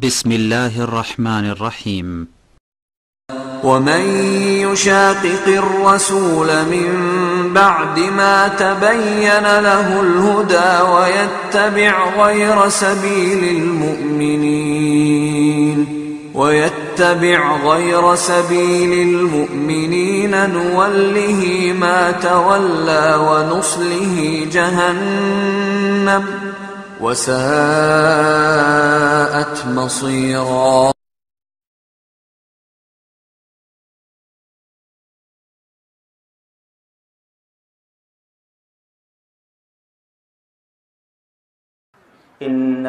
بسم الله الرحمن الرحيم. ومن يشاقق الرسول من بعد ما تبين له الهدى ويتبع غير سبيل المؤمنين نوله ما تولى ونصله جهنم وساءت مصيرا. إن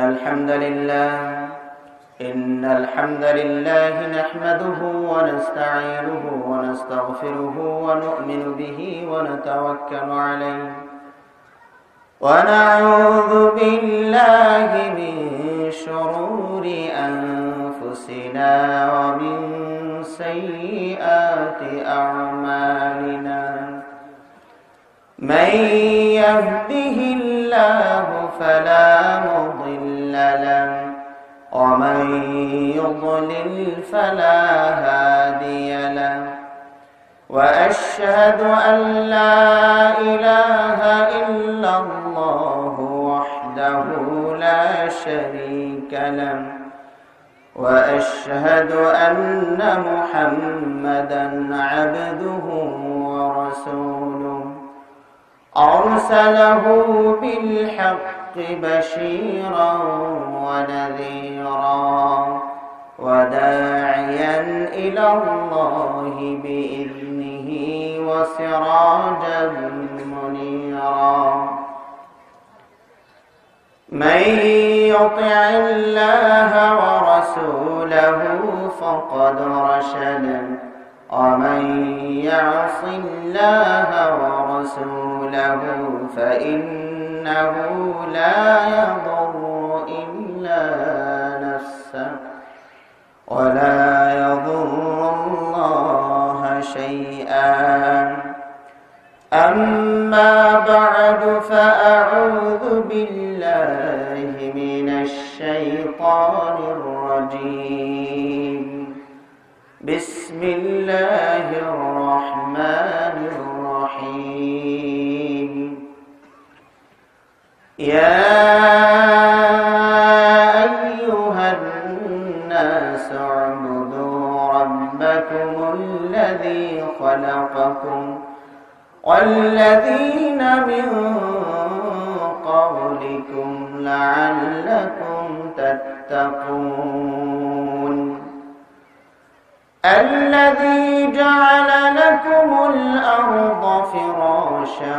الحمد لله نحمده ونستعينه ونستغفره ونؤمن به ونتوكل عليه ونعوذ بالله من شرور أنفسنا ومن سيئات أعمالنا. من يهده الله فلا مضل له ومن يضلل فلا هادي له وأشهد أن لا إله إلا الله وحده لا شريك له وأشهد أن محمدا عبده ورسوله أرسله بالحق بشيرا ونذيرا وداعيا إلى الله بإذنه وسراجا منيرا. من يطع الله ورسوله فقد رشد ومن يعص الله ورسوله فإنه لا يضر إلا نفسه ولا يضر الله شيئا. أما بعد فأعوذ بالله من الشيطان الرجيم. بسم الله الرحمن الرحيم. يا أيها الناس اعبدوا ربكم الذي خلقكم والذين من قبلكم لعلكم تتقون. الذي جعل لكم الأرض فراشا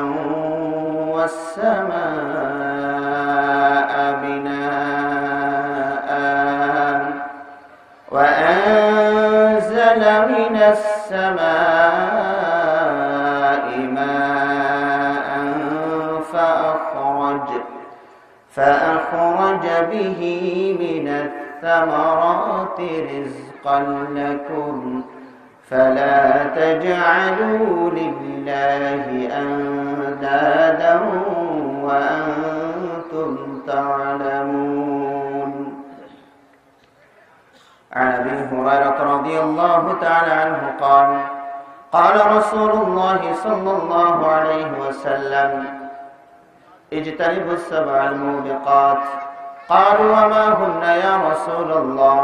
والسماء بناء وأنزل من السماء ماء فأخرج به من الثمرات رزقا لكم فلا تجعلوا لله أندادا وأنتم تعلمون. عن أبي هريرة رضي الله تعالى عنه قال قال رسول الله صلى الله عليه وسلم اجتنبوا السبع الموبقات. قالوا وما هن يا رسول الله؟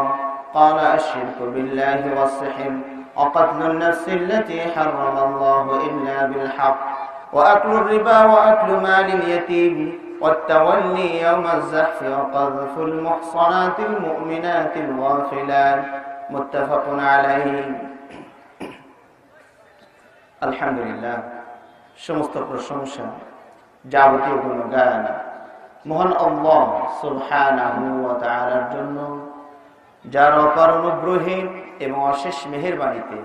قال الشرك بالله والسحر وقتل النفس التي حرم الله إلا بالحق وأكل الربا وأكل مال اليتيم والتولي يوم الزحف وقذف المحصنات المؤمنات الغافلات. متفق عليه. আলহামদুলিল্লাহ, সমস্ত প্রশংসা যাবতীয় গুণগান মহান আল্লাহ সুবহানাহু ওয়া তাআলার জন্য, যার অপার অনুগ্রহে এবং অশেষ মেহেরবানিতে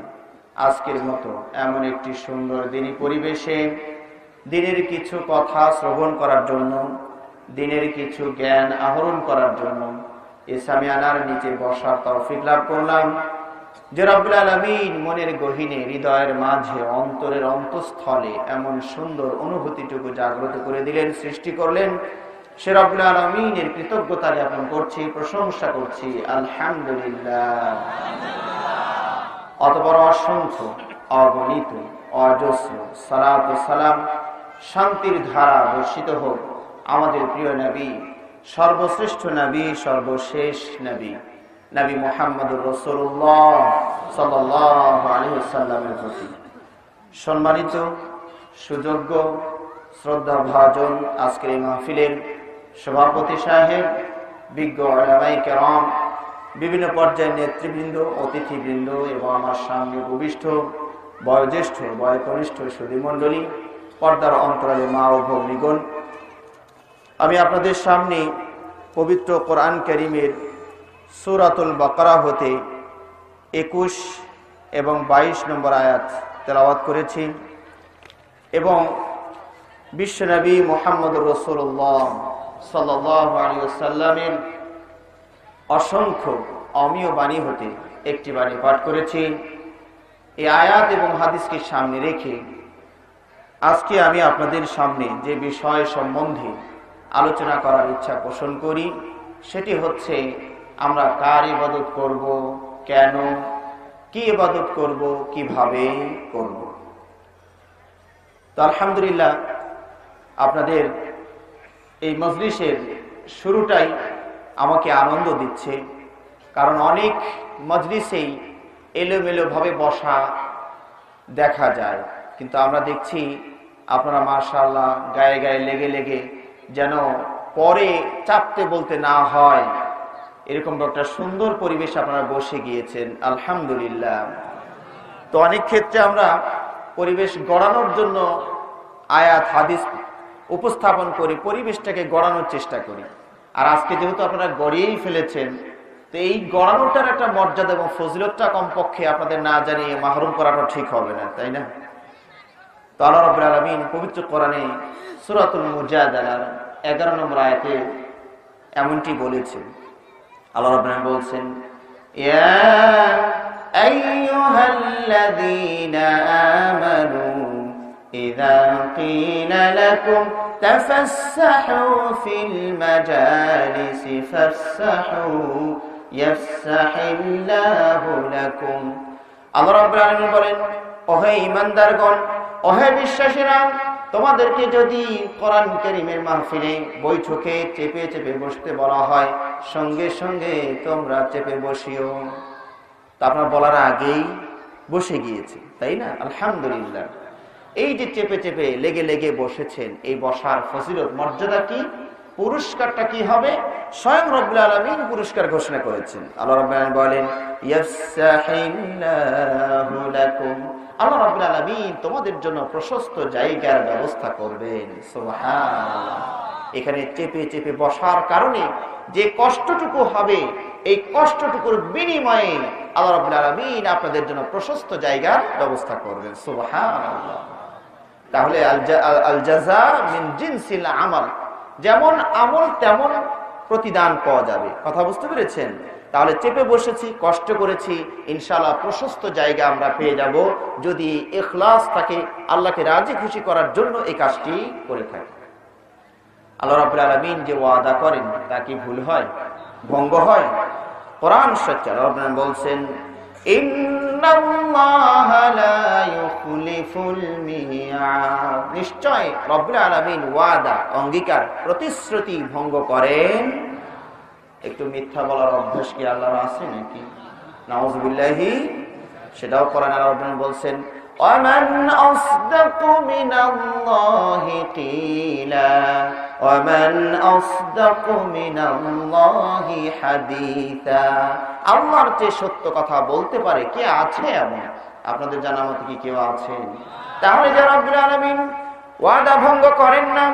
আজকের মতো এমন একটি সুন্দর দিনী পরিবেশে দিনের কিছু কথা শ্রবণ করার জন্য, দিনের কিছু জ্ঞান আহরণ করার জন্য এই সামিয়ানার নিচে বসার তৌফিক লাভ করলাম। যে রব্বুল আলামিন মনের গহীনে, হৃদয়ের মাঝে, অন্তরের অন্তঃস্থলে এমন সুন্দর অনুভূতিটুকু জাগ্রত করে দিলেন, সৃষ্টি করলেন, সে রব্বুল আলামিনের কৃতজ্ঞতা জ্ঞাপন করছি, প্রশংসা করছি, আলহামদুলিল্লাহ। অতঃপর অসংখ্য অগণিত অজস্র সালাত ও সালাম, শান্তির ধারা বর্ষিত হোক আমাদের প্রিয় নবী, সর্বশ্রেষ্ঠ নবী, সর্বশেষ নবী, নবী মুহাম্মদুর রাসূলুল্লাহ সাল্লাল্লাহু আলাইহি ওয়াসাল্লামের প্রতি। সম্মানিত সুযোগ্য শ্রদ্ধাভাজন আজকের এই মাহফিলের সভাপতি সাহেব, বিজ্ঞ উলামায়ে কেরাম, বিভিন্ন পর্যায়ের নেতৃবৃন্দ, অতিথিবৃন্দ এবং আমার সামনে উপবিষ্ট বয়োজ্যেষ্ঠ বয়োকনিষ্ঠ সুধী মণ্ডলী, পর্দার অন্তরালে মা ও ভগ্নীগণ, আমি আপনাদের সামনে পবিত্র কোরআন কারীমের সূরাতুল বাকারা হতে 21 এবং 22 নম্বর আয়াত তেলাওয়াত করেছি এবং বিশ্বনবী মুহাম্মদুর রাসূলুল্লাহ সাল্লাল্লাহু আলাইহি ওয়াসাল্লামের অসংখ্য অমীয় বাণী হতে একটি বাণী পাঠ করেছি। এই আয়াত এবং হাদিসকে সামনে রেখে আজকে আমি আপনাদের সামনে যে বিষয় সম্বন্ধে আলোচনা করার ইচ্ছা পোষণ করি সেটি হচ্ছে আমরা কার ইবাদত করব, কেন, কি ইবাদত করব, কিভাবে করব। তো আলহামদুলিল্লাহ, আপনাদের এই মজলিসের শুরুটাই আমাকে আনন্দ দিচ্ছে, কারণ অনেক মজলিসেই এলোমেলো ভাবে বসা দেখা যায়, কিন্তু আমরা দেখছি আপনারা মাশাআল্লাহ গায়ে গায়ে লেগে লেগে যেন পরে চাপতে বলতে না হয় এরকম একটা সুন্দর পরিবেশ আপনারা বসে গিয়েছেন, আলহামদুলিল্লাহ। তো অনেক ক্ষেত্রে আমরা পরিবেশ গড়ানোর জন্য আয়াত হাদিস উপস্থাপন করি, পরিবেশটাকে গড়ানোর চেষ্টা করি, আর আজকে যেহেতু আপনারা গড়িয়েই ফেলেছেন, তো এই গড়ানোটার একটা মর্যাদা এবং ফজিলতটা কমপক্ষে আপনাদের না জানিয়ে মাহরুম করাটা ঠিক হবে না, তাই না? তো আল্লাহ রাব্বুল আলামিন পবিত্র কোরআনে সূরাতুল মুজাদালার 11 নম্বর আয়াতে এমনটি বলেছেন। আল্লাহ রাব্বুল আলামিন বলছেন, ইয়া আইয়ুহাল্লাযীনা আমানু ইযা ক্বিলা লাকুম তাফাসসাহু ফিল মাজালিসি ফাফসাহু ইয়াফসাহিল্লাহু লাকুম। আল্লাহ রাব্বুল আলামিন বলেন, ওহে ঈমানদারগণ, ওহে বিশ্বাসীরা, তোমাদেরকে যদি কোরআন কারীমের মাহফিলে বৈঠকে চেপে চেপে বসতে বলা হয়, সঙ্গে সঙ্গে তোমরা চেপে বসিও। তা আপনার বলার আগেই বসে গিয়েছে, তাই না? আলহামদুলিল্লাহ। এই যে চেপে চেপে লেগে লেগে বসেছেন, এই বসার ফজিলত মর্যাদা কি, পুরস্কারটা কি হবে, স্বয়ং রব্বুল আলামিন পুরস্কার ঘোষণা করেছেন। আল্লাহ রাব্বুল আলামিন বলেন, ইয়াফসাহিল্লাহু লাকুম, আল্লাহ রাব্বুল আলামিন তোমাদের জন্য প্রশস্ত জায়গার ব্যবস্থা করবেন। সুবহানাল্লাহ। এখানে চেপে চেপে বসার কারণে যে কষ্টটুকু হবে, এই কষ্টটুকুর বিনিময়ে আল্লাহ রাব্বুল আলামিন আপনাদের জন্য প্রশস্ত জায়গার ব্যবস্থা করবেন। সুবহানাল্লাহ। তাহলে আল জাযা মিন জিনসিল আমাল, যেমন আমল তেমন প্রতিদান পাওয়া যাবে। কথা বুঝতে পেরেছেন? তাহলে চেপে বসেছি, কষ্ট করেছি, ইনশাআল্লাহ প্রশস্ত জায়গা আমরা পেয়ে যাব যদি ইখলাস থাকে, আল্লাহকে রাজি খুশি করার জন্য এই কাজটি করে থাকি। আল্লাহ রাব্বুল আলামিন যে ওয়াদা করেন তা কি ভুল হয়, ভঙ্গ হয়? কোরআন সত্য। আল্লাহ রাব্বুল আলামিন বলছেন, ইন্নাল্লাহা লা ইউখলিফুল মিয়াদ, নিশ্চয় রব্বুল আলামিন ওয়াদা, অঙ্গীকার, প্রতিশ্রুতি ভঙ্গ করেন। একটু মিথ্যা বলার অভ্যাস কি আল্লাহর আছে নাকি? নাউযুবিল্লাহি। সেটাও কোরআনে আল্লাহ রাব্বুল আলামিন বলছেন, ওয়ামান আসদাকু মিনাল্লাহি কিলা ওয়ামান আসদাকু মিনাল্লাহি হাদিসা, আল্লাহর চেয়ে সত্য কথা বলতে পারে কে আছে এমন? আপনাদের জানা মতে কি কেউ আছেন? তাহলে যে রব্বুল আলামিন ওয়াদা ভঙ্গ করেন না,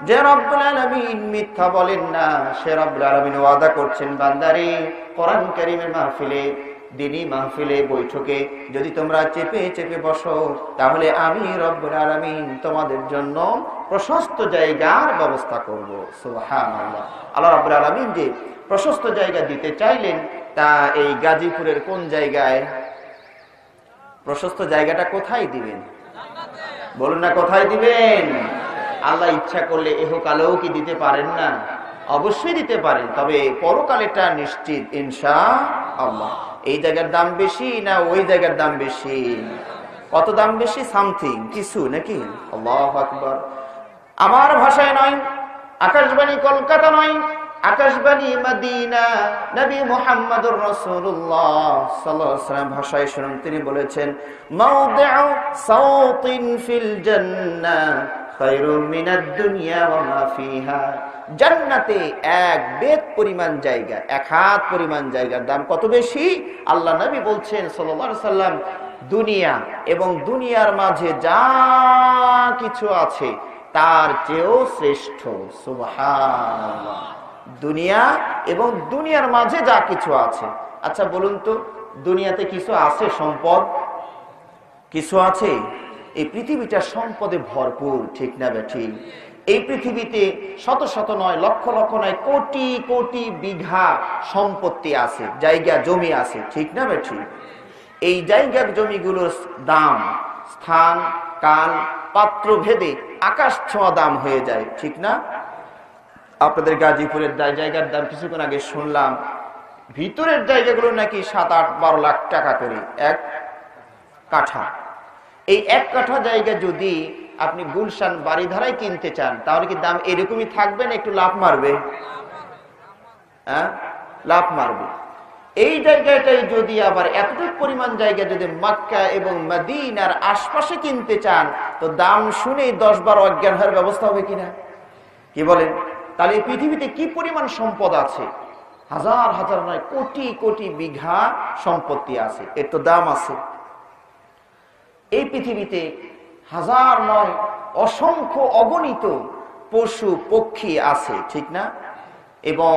যে রব্বুল আলামিন মিথ্যা বলেন না, সে রব্বুল আলামিন ওয়াদা করছেন, বান্দারে কোরআন কারীমের মাহফিলে, দিনী মাহফিলে, বৈঠকে যদি তোমরা চেপে চেপে বসো, তাহলে আমি রব্বুল আলামিন তোমাদের জন্য প্রশস্ত জায়গার ব্যবস্থা করব। সুবহানাল্লাহ। আল্লাহ রাব্বুল আলামিন যে প্রশস্ত জায়গা দিতে চাইলেন, তা এই গাজীপুরের কোন জায়গায়? প্রশস্ত জায়গাটা কোথায় দিবেন? বলুন না, কোথায় দিবেন? আল্লাহ ইচ্ছা করলে ইহকালেও কি দিতে পারেন না? অবশ্যই দিতে পারেন, তবে পরকালেটা নিশ্চিত ইনশাআল্লাহ। এই জায়গার দাম বেশি না ওই জায়গার দাম বেশি? কত দাম বেশি? সামথিং, কিছু নাকি? আল্লাহু আকবার। আমার ভাষায় নয়, আকাশবাণী কলকাতা নয়, আকাশবাণী মদিনা, নবী মুহাম্মদুর রাসূলুল্লাহ সাল্লাল্লাহু আলাইহি ওয়াসাল্লাম ভাষায় শুনুন, তিনি বলেছেন মাওদিউ সাওতিন ফিল জান্নাহ খায়রুম মিনাদ দুনিয়া ওয়া মা ফিহা। জান্নাতে এক বেত পরিমাণ জায়গা, এক হাত পরিমাণ জায়গার দাম কত বেশি? আল্লাহ নবী বলছেন সাল্লাল্লাহু আলাইহি ওয়াসাল্লাম, দুনিয়া এবং দুনিয়ার মাঝে যা কিছু আছে তার চেয়েও শ্রেষ্ঠ। সুবহানাল্লাহ। দুনিয়া এবং দুনিয়ার মাঝে যা কিছু আছে। আচ্ছা বলুন তো, দুনিয়াতে কিছু আছে সম্পদ? কিছু আছে? এই পৃথিবীটা সম্পদে ভরপুর, ঠিক না বেঠিক? এই পৃথিবীতে শত শত নয়, লক্ষ লক্ষ নয়, কোটি কোটি বিঘা সম্পত্তি আছে, জায়গা জমি আছে, ঠিক না বেঠিক? এই জায়গার জমিগুলোর দাম স্থান কাল পাত্র ভেদে আকাশ ছোঁয়া দাম হয়ে যায়, ঠিক না? আপনাদের গাজীপুরের জায়গার দাম কিছুক্ষণ আগে শুনলাম, ভিতরের জায়গাগুলো নাকি 7-8-12 লাখ টাকা করে এক কাঠা। এই এক কাঠা জায়গা যদি আপনি গুলশান বাড়িধারায় কিনতে চান, তাহলে কি দাম এরকমই থাকবে না একটু লাভ মারবে? লাভ মারবে। এই জায়গাটাই যদি আবার এতটুকু পরিমাণ জায়গা যদি মক্কা এবং মদিনার আশপাশে কিনতে চান, তো দাম শুনেই 10-12 অজ্ঞান হওয়ার ব্যবস্থা হবে কিনা? কি বলেন? তাহলে এই পৃথিবীতে কি পরিমাণ সম্পদ আছে? হাজার হাজার নয়, কোটি কোটি বিঘা সম্পত্তি আছে, এর তো দাম আছে। এই পৃথিবীতে হাজার নয়, অসংখ্য অগণিত পশু পক্ষী আছে, ঠিক না? এবং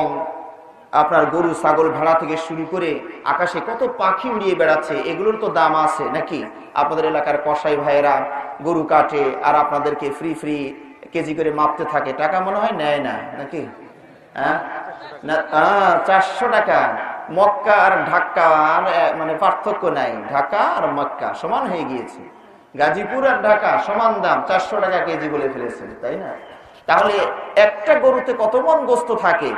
আপনার গরু ছাগল ভেড়া থেকে শুরু করে আকাশে কত পাখি উড়িয়ে বেড়াচ্ছে, এগুলোর তো দাম আছে নাকি? আপনাদের এলাকার কসাই ভাইয়েরা গরু কাটে আর আপনাদেরকে ফ্রি ফ্রি কেজি করে মাপতে থাকে, টাকা মনে হয় নেয় না নাকি? 400 টাকা। মক্কা আর ঢাকা মানে পার্থক্য নাই, ঢাকা আর মক্কা সমান হয়ে গিয়েছে, গাজীপুর আর ঢাকা সমান দাম, 400 টাকা কেজি বলে ফেলেছে, তাই না? তাহলে একটা গরুতে কত মন গোস্ত থাকে,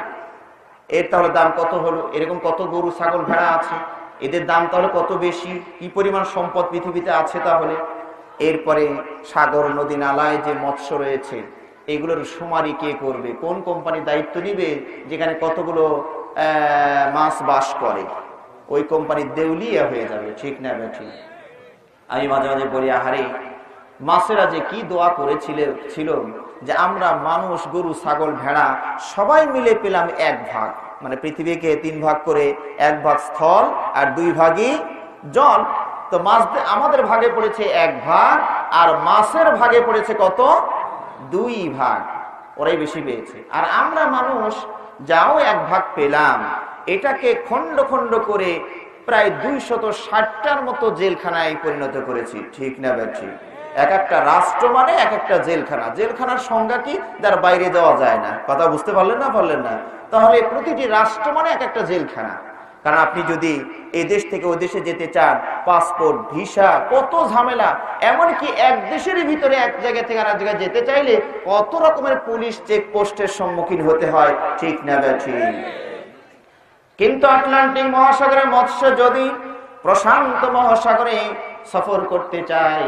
এর তাহলে দাম কত হলো? এরকম কত গরু ছাগল ভেড়া আছে, এদের দাম তাহলে কত বেশি? কি পরিমাণ সম্পদ পৃথিবীতে আছে তাহলে? এরপরে সাগর নদী নালায় যে মৎস্য রয়েছে, এগুলোর শুমারি কে করবে? কোন কোম্পানি দায়িত্ব নিবে যেখানে কতগুলো মাছ বাস করে? ওই কোম্পানি দেউলিয়া হয়ে যাবে, ঠিক না বেঠিক? আমি মাঝে মাঝে বলি, আহারে মাছেরা যে কি দোয়া করেছিল যে আমরা মানুষ গরু ছাগল ভেড়া সবাই মিলে পেলাম 1 ভাগ, মানে পৃথিবীকে 3 ভাগ করে 1 ভাগ স্থল আর 2 ভাগই জল। তো মাছ আমাদের ভাগে পড়েছে 1 ভাগ, আর মাছের ভাগে পড়েছে কত? 2 ভাগ, ওরাই বেশি পেয়েছে। আর আমরা মানুষ যাও 1 ভাগ পেলাম, এটাকে খন্ড খন্ড করে প্রায় 260টার মতো জেলখানায় পরিণত করেছি, ঠিক না বেঠিক? এক একটা রাষ্ট্র মানে এক একটা জেলখানা। জেলখানার সংজ্ঞা কি? যার বাইরে যাওয়া যায় না। কথা বুঝতে পারলেন না? পারলেন না? তাহলে প্রতিটি রাষ্ট্র মানে এক একটা জেলখানা। কারণ আপনি যদি এই দেশ থেকে ওই দেশে যেতে চান, পাসপোর্ট ভিসা কত ঝামেলা, এমনকি এক দেশের ভিতরে এক জায়গা থেকে আর এক জায়গায় যেতে চাইলে কত রকমের পুলিশ চেকপোস্টের সম্মুখীন হতে হয়, ঠিক না বেঠিক? কিন্তু আটলান্টিক মহাসাগরে মৎস্য যদি প্রশান্ত মহাসাগরে সফর করতে চায়,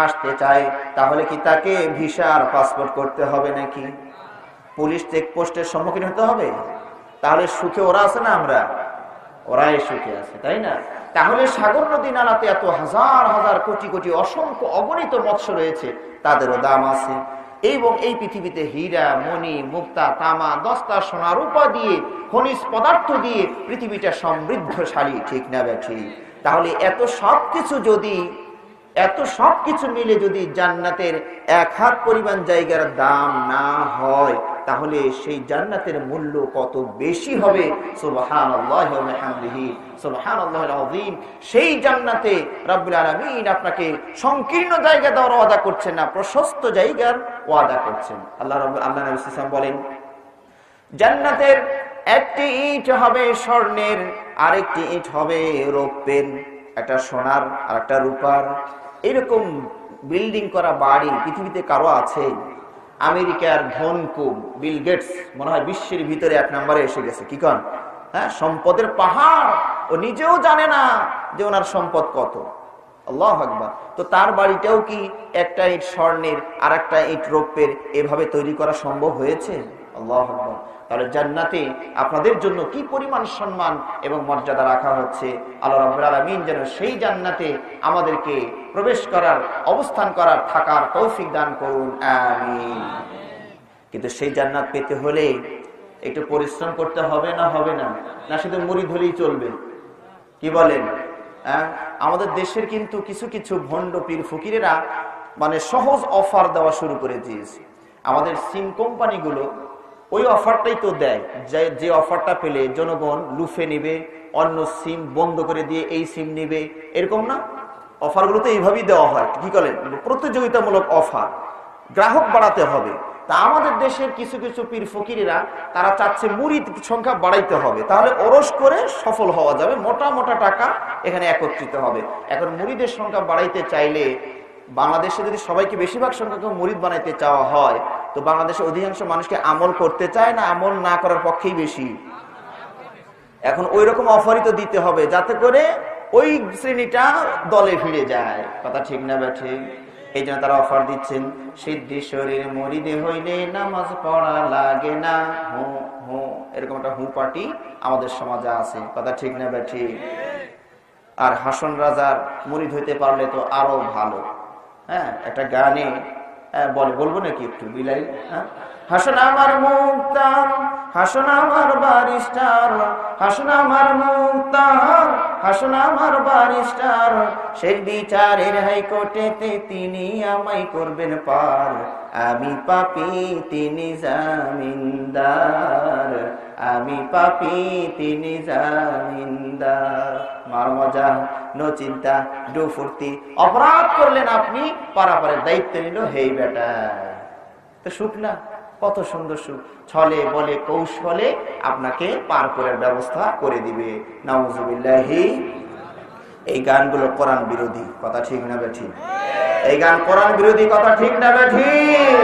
আসতে চায়, তাহলে কি তাকে ভিসা আর পাসপোর্ট করতে হবে নাকি? পুলিশ চেকপোস্টের সম্মুখীন হতে হবে? তাহলে সুখে ওরা আছে না আমরা? ওরাই সুখে আছে, তাই না? তাহলে সাগর নদী নালাতে এত হাজার হাজার কোটি কোটি অসংখ্য অগণিত মৎস্য রয়েছে, তাদেরও দাম আছে। এবং এই পৃথিবীতে হীরা মণি মুক্তা তামা দস্তা সোনা রূপা দিয়ে খনিজ পদার্থ দিয়ে পৃথিবীটা সমৃদ্ধশালী, ঠিক না বেঠিক? তাহলে এত সবকিছু মিলে যদি জান্নাতের 1 হাত পরিমাণ জায়গার দাম না হয়, তাহলে সেই জান্নাতের মূল্য কত বেশি হবে। সুবহানাল্লাহি ওয়া বিহামদিহি সুবহানাল্লাহিল আযীম। সেই জান্নাতে রব্বুল আলামিন আপনাকে সংকীর্ণ জায়গা দেওয়ার ওয়াদা করছেন না, প্রশস্ত জায়গার ওয়াদা করছেন। আল্লাহ নবী সাল্লাল্লাহু আলাইহি ওয়াসাল্লাম বলেন, জান্নাতের একটি ইট হবে স্বর্ণের, আরেকটি ইট হবে রৌপ্যের, একটা সোনার আর একটা রূপার। এরকম বিল্ডিং করা বাড়ি পৃথিবীতে কারো আছে? আমেরিকার ধনকুব বিল গেটস মনে হয় বিশ্বের ভিতরে 1 নম্বরে এসে গেছে, কি কন? হ্যাঁ, সম্পদের পাহাড়। ও নিজেও জানে না যে ওনার সম্পদ কত। আল্লাহু আকবার। তো তার বাড়িতেও কি একটা ইট স্বর্ণের আর একটা ইট রৌপ্যের এভাবে তৈরি করা সম্ভব হয়েছে? আল্লাহু আকবার। তাহলে জান্নাতে আপনাদের জন্য কি পরিমাণ সম্মান এবং মর্যাদা রাখা হচ্ছে। আল্লাহ রাব্বুল আলামিন যেন সেই জান্নাতে আমাদেরকে প্রবেশ করার, অবস্থান করার, থাকার তৌফিক দান করুন, আমিন। কিন্তু সেই জান্নাত পেতে হলে একটু পরিশ্রম করতে হবে না? হবে না? না শুধু মুড়ি ধরেই চলবে? কি বলেন? আমাদের দেশের কিন্তু কিছু কিছু ভণ্ড পীর ফকিরেরা মানে সহজ অফার দেওয়া শুরু করে দিয়েছে। আমাদের সিম কোম্পানিগুলো ওই অফারটাই তো দেয়, যে অফারটা পেলে জনগণ লুফে নিবে, অন্য সিম বন্ধ করে দিয়ে এই সিম নিবে, এরকম না? অফারগুলো তো এইভাবেই দেওয়া হয়। কি করেন? প্রতিযোগিতামূলক অফার, গ্রাহক বাড়াতে হবে। তা আমাদের দেশের কিছু কিছু পীর ফকিরেরা তারা চাচ্ছে মুরিদ সংখ্যা বাড়াইতে হবে, তাহলে ওরস করে সফল হওয়া যাবে, মোটা মোটা টাকা এখানে একত্রিত হবে। এখন মুরিদের সংখ্যা বাড়াইতে চাইলে বাংলাদেশে যদি সবাইকে বেশিরভাগ সংখ্যক মুরিদ বানাইতে চাওয়া হয়, তো বাংলাদেশে অধিকাংশ মানুষকে আমল করতে চায় না আমল না করার পক্ষেই বেশি? এখন ওই রকম অফারই তো দিতে হবে যাতে করে ওই শ্রেণীটা দলে ফিরে যায়। কথা ঠিক না ব্যাঠে? এই জন্য তারা অফার দিচ্ছেন, সিদ্ধি শরীর মুরিদে হইলে নামাজ পড়া লাগে না, হু হু, এরকম একটা হু পার্টি আমাদের সমাজে আছে। কথা ঠিক না ব্যাঠে? আর হাসন রাজার মুরিদ হইতে পারলে তো আরো ভালো। হ্যাঁ, একটা গানে বলবো নাকি একটু বিলাই? হ্যাঁ, হাসন আমার মুক্তার, হাসন আমার বারিস্টার, হাসন আমার মুক্তার, হাসন আমার বারিস্টার, সেই বিচারের হাইকোর্টেতে তিনি আমায় করবেন পার, আমি পাপী তিনি জামিনদার, আমি পাপী তিনি জামিনদার। মার মজা নো চিন্তা ডু ফুর্তি, অপরাধ করলেন আপনি, পারাপারের দায়িত্ব নিল হেই বেটা। তো সুখ না? কত সুন্দর সুখ। ছলে বলে কৌশলে আপনাকে পার করার ব্যবস্থা করে দিবে। নাউজুবিল্লাহি। এই গানগুলো কোরআন বিরোধী। কথা ঠিক না বেঠিক? এই গান কোরআন বিরোধী। কথা ঠিক না বেঠিক?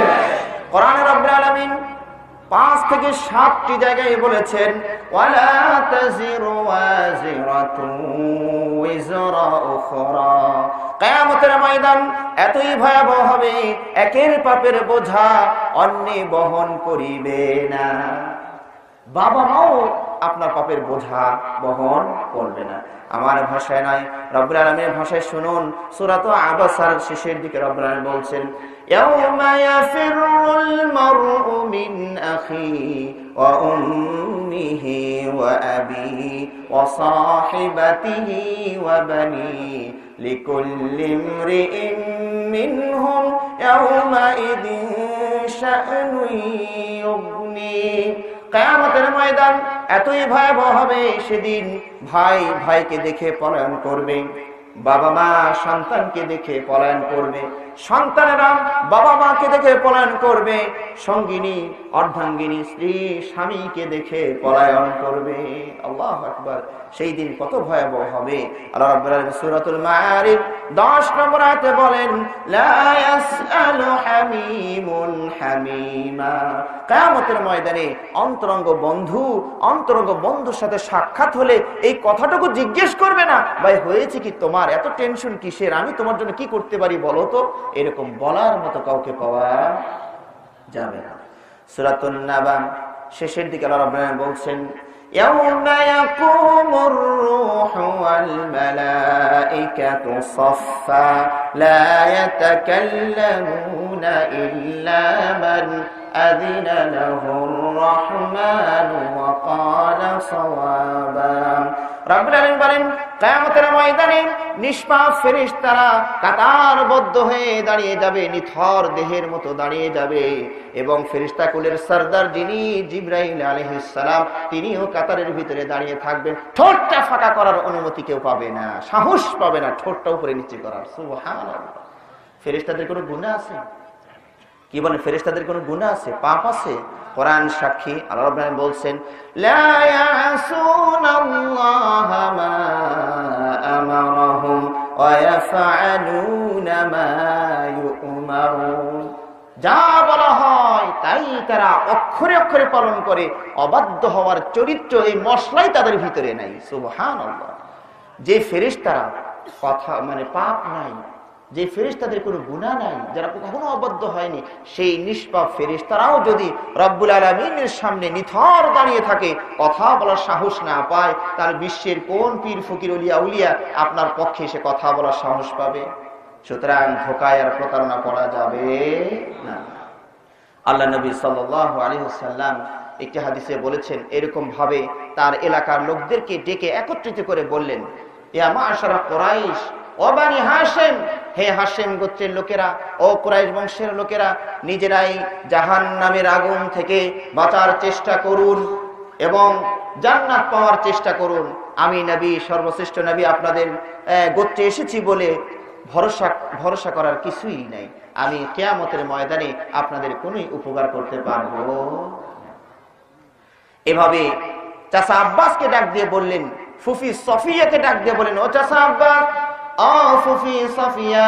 কোরআনে রব্বুল আলামিন 5 থেকে 7টি জায়গায় বলেছেন ওয়ালা তাজিরু ওয়াজিরাতুন ওয়িজরা উখরা। কিয়ামতের ময়দান এতই ভয়াবহ হবে, একের পাপের বোঝা অন্যে বহন করিবে না। বাবা মাও আপনার পাপের বোঝা বহন করবে না। আমার ভাষায় নয়, রব্বুল আলামিনের ভাষায় শুনুন। সূরা আবাসার শেষের দিকে রব্বুল আলামিন বলছেন ইয়াউমা ইয়াফিরুল মারউ মিন আখিহি ওয়া উম্মিহি ওয়া আবিহি ওয়া সাহিবাতিহি ওয়া বানিহি লিকুল্লি ইমরিইন মিনহুম ইয়াউমা ইযিন শা'নুন ইউগনি। কিয়ামতের ময়দান এতই ভয়াবহ হবে, সেদিন ভাই ভাইকে দেখে পলায়ন করবে, বাবা মা সন্তানকে দেখে পলায়ন করবে, সন্তানেরা বাবা মাকে দেখে পলায়ন করবে, সঙ্গিনী অর্ধাঙ্গিনী স্ত্রী স্বামীকে দেখে পলায়ন করবে। আল্লাহু আকবার। সেই দিন কত ভয়াবহ হবে। আল্লাহ রাব্বুল আলামিন সূরাতুল মাআরিজ 10 নম্বর আয়াতে বলেন লা ইয়াসআলু হামিমুন হামিমা। কিয়ামতের ময়দানে অন্তরঙ্গ বন্ধুর সাথে সাক্ষাৎ হলে এই কথাটুকু জিজ্ঞেস করবে না, ভাই হয়েছে কি তোমার, এত টেনশন কিসের, আমি তোমার জন্য কি করতে পারি বলো তো। এরকম বলার মতো কাউকে পাওয়া যাবে না। সূরাতুন নাবা শেষের দিকে আল্লাহ রাব্বুল আলামিন বলছেন ইয়াউমা ইয়াকুমুর রূহু ওয়াল মালাইকাতু সাফফা লা ইয়াতাকাল্লামুনা ইল্লা মান আযিনা লাহুর রাহমানু ওয়া ক্বালা সাওয়াবা। রব্বুল আলামিন বলেন কিয়ামতের ময়দানে নিষ্পাপ ফেরেশতারা কাতারবদ্ধ হয়ে দাঁড়িয়ে যাবে, নিথর দেহের মতো দাঁড়িয়ে যাবে, এবং ফেরেশতা কুলের সরদার যিনি জিবরাইল আলাইহিস সালাম তিনিও কাতারের ভিতরে দাঁড়িয়ে থাকবেন। ঠোঁটটা ফাঁকা করার অনুমতি কেউ পাবে না, সাহস পাবে না ঠোঁটটা উপরে নিচে করার। সুবহানাল্লাহ। ফেরেশতাদের কোনো গুনাহ আছে? কি বলেন, ফেরেশতাদের কোনো গুনাহ আছে, পাপ আছে? কোরআন সাক্ষী। আল্লাহ রাব্বুল আলামিন বলছেন লা ইয়াসুনাল্লাহা মা আমারহুম ওয়া ইয়াফআলুনা মা ইউমারুন। যা বলা হয় তাই তারা অক্ষরে অক্ষরে পালন করে, অবাধ্য হওয়ার চরিত্র এই মশলাই তাদের ভিতরে নাই। সুবহানাল্লাহ। যে ফেরেশতারা কথা মানে পাপ নাই, যে ফেরেশতাদের কোনো গুনাহ নাই, যারা কখনো অবাধ্য হয়নি, সেই নিষ্পাপ ফেরেশতারাও যদি রব্বুল আলামিনের সামনে নিথর দাঁড়িয়ে থাকে, কথা বলার সাহস না পায়, তার বিশ্বের কোন পীর ফকির ওলিয়া উলিয়া আপনার পক্ষে এসে কথা বলার সাহস পাবে? সুতরাং ধোঁকায় আর প্রতারণা করা যাবে না। আল্লাহ নবী সাল্লাল্লাহু আলাইহি ওয়াসাল্লাম একটি হাদিসে বলেছেন, এরকম ভাবে তার এলাকার লোকদেরকে ডেকে একত্রিত করে বললেন, ইয়া মা'শারা কুরাইশ, ও বানি হাশিম, হে হাশিম গোত্রের লোকেরা, ও কুরাইশ বংশের লোকেরা, নিজেরাই জাহান্নামের আগুন থেকে বাঁচার চেষ্টা করুন এবং জান্নাত পাওয়ার চেষ্টা করুন। আমি নবী, সর্বশ্রেষ্ঠ নবী, আপনাদের গোত্রে এসেছি বলে ভরসা করার কিছুই নাই। আমি কিয়ামতের ময়দানে আপনাদের কোনোই উপকার করতে পারবো না। এভাবে চাচা আব্বাসকে ডাক দিয়ে বললেন, ফুফি সফিয়াকে ডাক দিয়ে বলেন, ও চাচা আব্বাস, ও ফুফি সফিয়া,